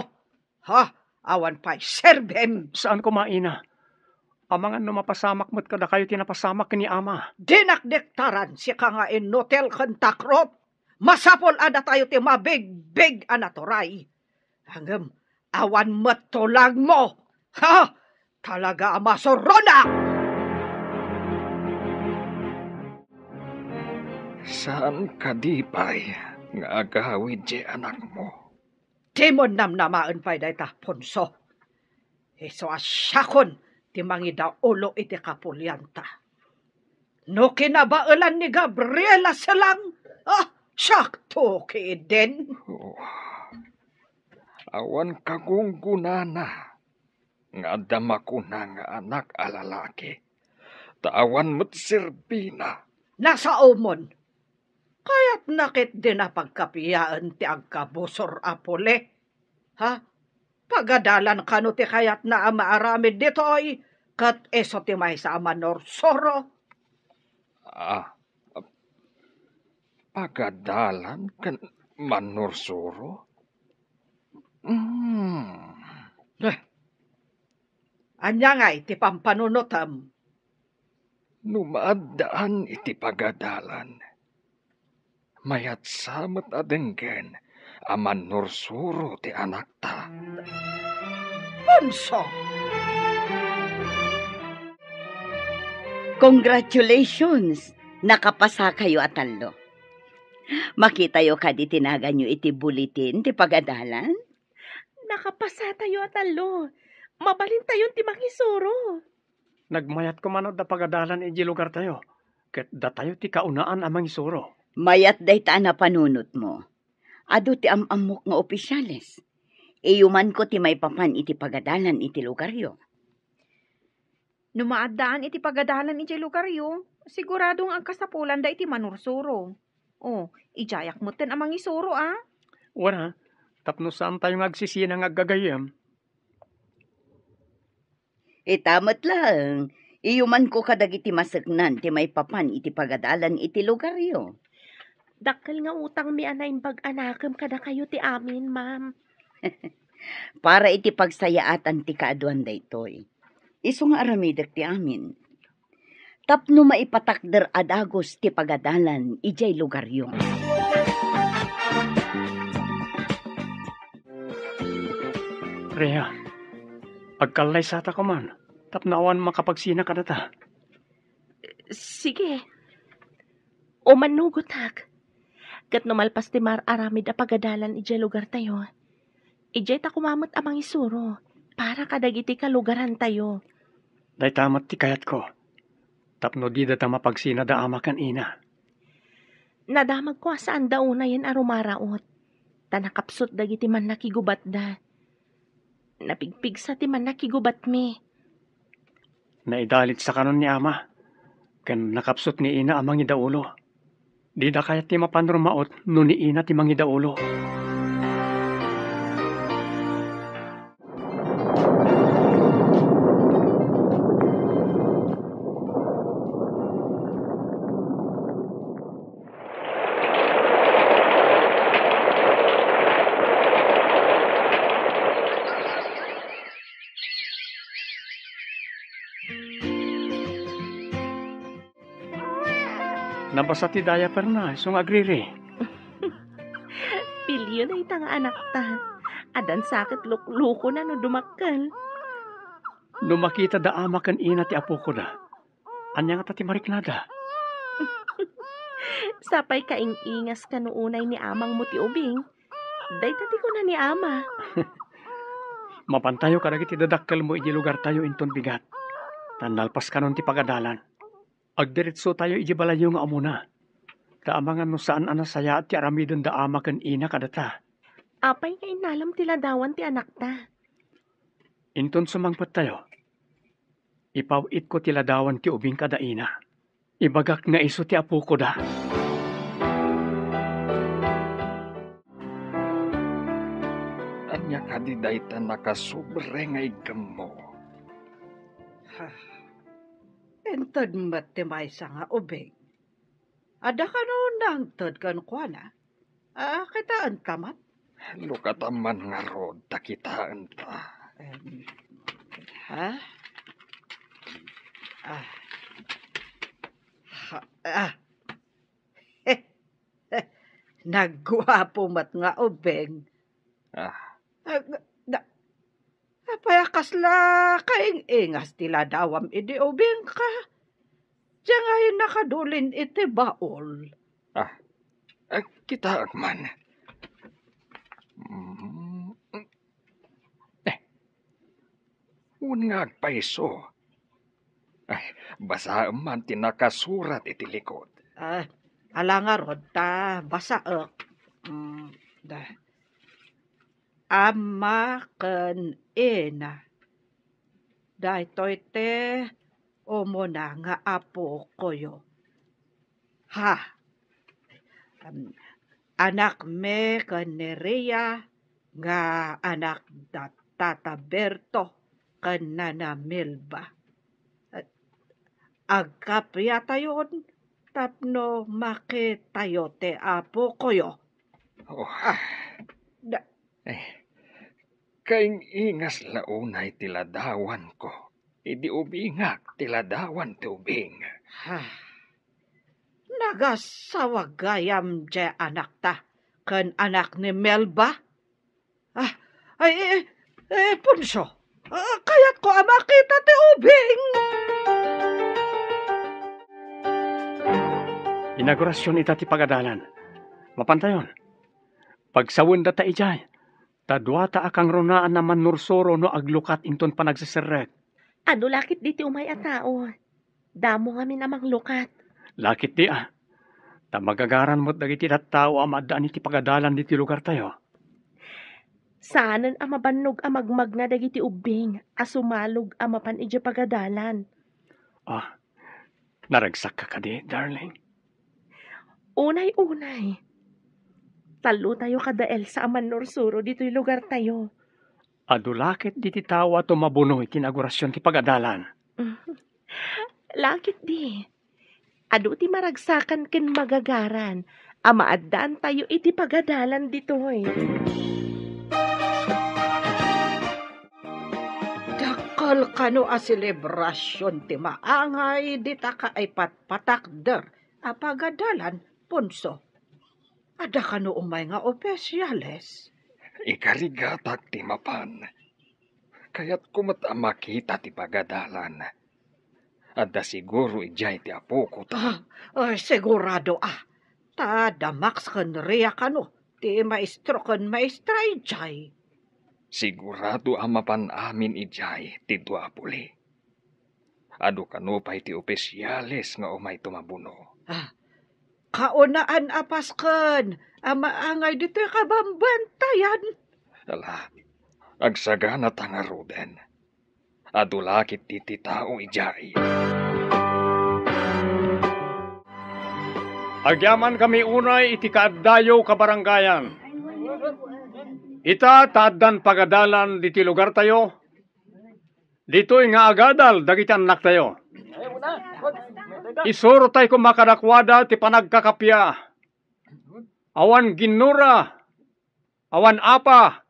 Awan pa'y serbem. Saan ko maina? Amangan no mapasamak mo't kada kayo tinapasamak ni ama. Dinakdektaran si ka nga inotel kantakrop. Masapol ada tayo ti mabig-big anaturay. Hanggang awan matulag mo. Talaga amasorona! Saan ka di pa'y nga agawid di anak mo? Di mo namnamaan pa'y dayta, Ponso. Iso asyakon ti mangida ulo iti kapulyanta. No kinabaalan ni Gabriela salang, syakto ki din. Awan kagunggunana. Nga dama ko na nga anak alalaki. Tawan mo't sirbina. Nasa umon. Kaya't nakit din na pagkapiyaan ti agkabusor apole. Pagadalan ka no ti kayat na maaramid ditoy, kat eso ti may sa Manorsoro. Pagadalan kan Manorsoro? Anya nga iti pampanunutam. Numaadaan iti pagadalan. Mayat samet adengken Manorsoro ti anak ta. Ponso! Congratulations! Nakapasa kayo atallo. Makita yo kadi tinagan nyo iti bulitin ti pagadalan? Nakapasa tayo atalo. Mabalin tayo ti mangisuro. Nagmayat ko manod da pagadalan iji lugar tayo. Ket da tayo ti kaunaan amang isuro. Mayat day ta na panunot mo. Ado ti amamok nga opisyales. Iyuman ko ti may papan iti pagadalan iti lugaryo. Numaadaan iti pagadalan iti lugaryo, siguradong ang kasapulan da iti Manorsoro. Ijayak mo ten amang isuro, Wala, tapno saan tayo agsisina nga gagayam. Tamat lang. Iyuman ko kadag iti masagnan ti may papan iti pagadalan iti lugaryo. Dakkel nga utang mi anay pag-anakam kada kayo ti amin, ma'am. Para iti pagsayaatan ti kaaduan daytoy. Isu nga aramidek ti amin. Tapno maipatakder adagos ti pagadalan ijay lugaryo. Rhea, agkalay sata ko man. Tapnawan makapagsina ka data. Sige. O manugot hak. Kat numalpas ti mar aramid a pagadalan ijay lugar tayo. Ijay ta kumamot amang isuro. Para kadagiti kalugaran tayo. Day tamat ti kayat ko. Tapno di data mapagsina da amakan ina. Nadamag ko saan daw na yan arumaraot. Tanakapsot dagiti man nakigubat da. Napigpig sa ti man nakigubat mi. Naidalit sa kanon ni ama. Ken nakapsot ni ina amang idaulo. Di da kayat ti mapanrumaot no ni ina ti mangidaulo. Nabasa ti daya per na, isong agriri. Pilyo na itang anak ta. Adan sakit lukluko na no dumakkel. Numakita da amakan ina ti apo ko da. Anya nga ti mariknada. Sapay kaing-ingas ka noonay ni amang mo ti ubing. Daytati ko na ni ama. Mapantayo kadagi ti dadakkel mo iji lugar tayo inton bigat. Tandalpas kanon ti pagadalan. Agdiritso tayo iji balayo nga amuna. Taamangan no saan anasaya at ti aramidon da amakan ina kadata. Apay nga inalam tila dawan ti anak ta. Inton sumangpot tayo. Ipawit ko tila dawan ti ubing kada ina. Ibagak nga iso ti apo ko da. Anya kadidayta nakasubre nga igam mo. Entod mat ti may sa nga ubing. Ada ka no nang tod kan kwa na. Kitaan ka mat? Lukataman nga rod, takitaan ta. Ha? Nagwapo mat nga ubing. Payakas la kaing ingas tila dawam idi ubing ka. Diyan ngayon nakadulin iti baol. Kita man. Nga agpaiso. Basa man tinakasurat iti likod. Ala nga rod ta, basaak. Ama ken ina. Daytoy te umuna nga apo koyo. Anak me ken ni Rhea nga anak data. Tata Berto kan Nana Milva. Agkapya tayon tapno makitayo te apo koyo. Oh, Da- kaing ingas launay tiladawan ko. Idi ubingak tiladawan ti ubing. Nagasawagayam je anak ta kan anak ni Melba. Punso, kayat ko makita ti ubing. Inaugurasyon ita ti pagadalan. Mapantayon. Pagsawin data ijay. Tadwata akang ronaan naman nursoro no aglukat inton panagsiserek. Ano lakit diti umay a tao? Damo nga minamang lukat. Lakit di Tamagagaran mo't dagiti tattao amadaan iti pagadalan diti lugar tayo. Saanan ang mabannog ang magmag na dagiti ubing, asumalog ang mapan iti pagadalan. Naragsak ka kadi, darling. Unay-unay. Talo tayo kada Elsa aman nursuro dito'y lugar tayo. Adulakit diti tawa tumabuno iti inaugurasyon ti pagadalan. Lakit di. Adu ti maragsakan ken magagaran. Amaadaan tayo iti pagadalan dito'y. Dakal kano a selebrasyon ti maangay dita ka ay patpatakder a pagadalan, Punso. Ada kano umay nga opesyales. Ikarigatak ti mapan. Kaya't kumat makita ti pagadalan. Adda siguro ijay ti apo ko ta. Sigurado Tadamaks kan riya kano. Ti maestro kan maestra ijay. Sigurado amapan amin ijay ti duapuli. Adu kano pa'y ti opesyales nga umay tumabuno. Kaunaan apasken. Amaangay dito kabambantayan. Agsagana tanga Ruden. Adulakit ti tao ijay. Agyaman kami unay iti kaaddayo kabaranggayan. Ita taadan pagadalan diti lugar tayo. Dito'y nga agadal dagiti anak tayo. Isuro tayo kumakadakwada ti panagkakapya. Awan ginura. Awan apa.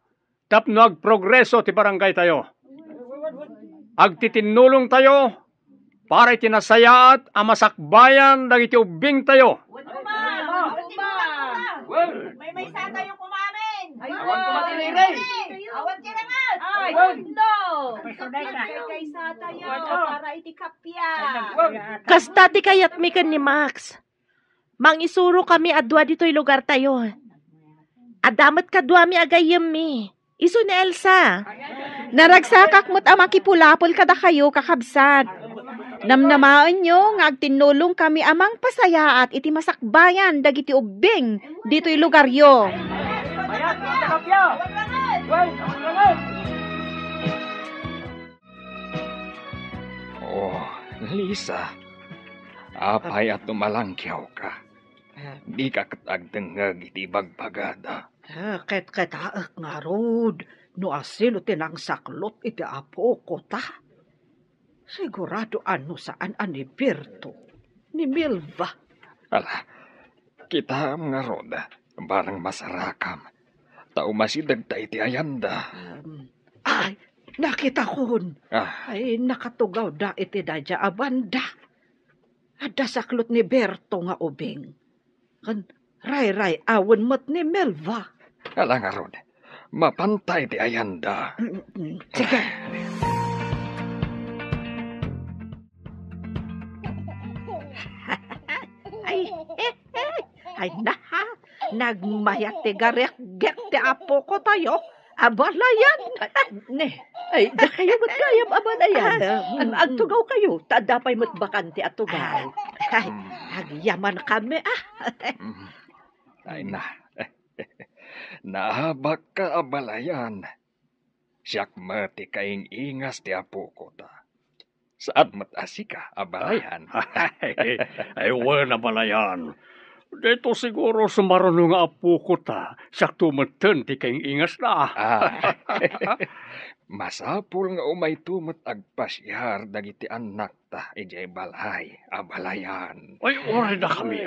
Tapno agprogreso ti barangay tayo. Agtitinulong tayo para itinasayaat ang masakbayan dagiti ubing tayo. May sa tayo kumamin. Awan kumatinirey. Awan tiraman. No. Kay sa tayo para itikapya. Kasta ti kayat mi ken ni Max. Mangisuro kami adwa dito'y lugar tayo. Adamat kadwa mi agayem mi. Isu ni Elsa. Naragsakak mo't amakipulapol kada kayo kakabsat. Namnamaan nyo nga agtinulong kami amang pasaya at iti masakbayan dagiti ubing dito'y lugar yo. Lisa. Apay at tumalangkyaw ka. Di ka katagdengag iti bagpagada. Ket nga rod. No asilo tinang saklot iti apo ko ta. Sigurado ano saan ani Berto ni Milva. Kita nga roda. Barang masarakam. Tao masidag ta iti ayanda. Nakita kon. Ay, nakatugaw da iti dadya abanda. Ada saklot ni Berto nga ubing. Kan ray-ray awan mo't ni Milva. Nga roda. Mapantay ti ayanda. Sige. Ay naha, nagmayat ti garek-gek ti apo ko tayo. Abalayan. Ay, da kayo matgayam abalayan. Agtugaw kayo, tadapay mo't bakante at tugaw. Ay, agyaman kami Ay nahabak ka abalayan. Siyak mati kaing ingas ti apo ko ta. Saat matasi ka abalayan. Ay, wala balayan. Dito siguro sumarunong nga apo ko ta. Siyak tumatan ti kayong ingas na. Masapul nga umay tumat agpasyar dagiti anak ta ijay balay, abalayan. Ay, oray na kami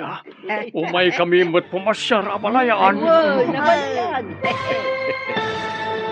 Umay kami mat pumasyar abalayaan. Naman yan.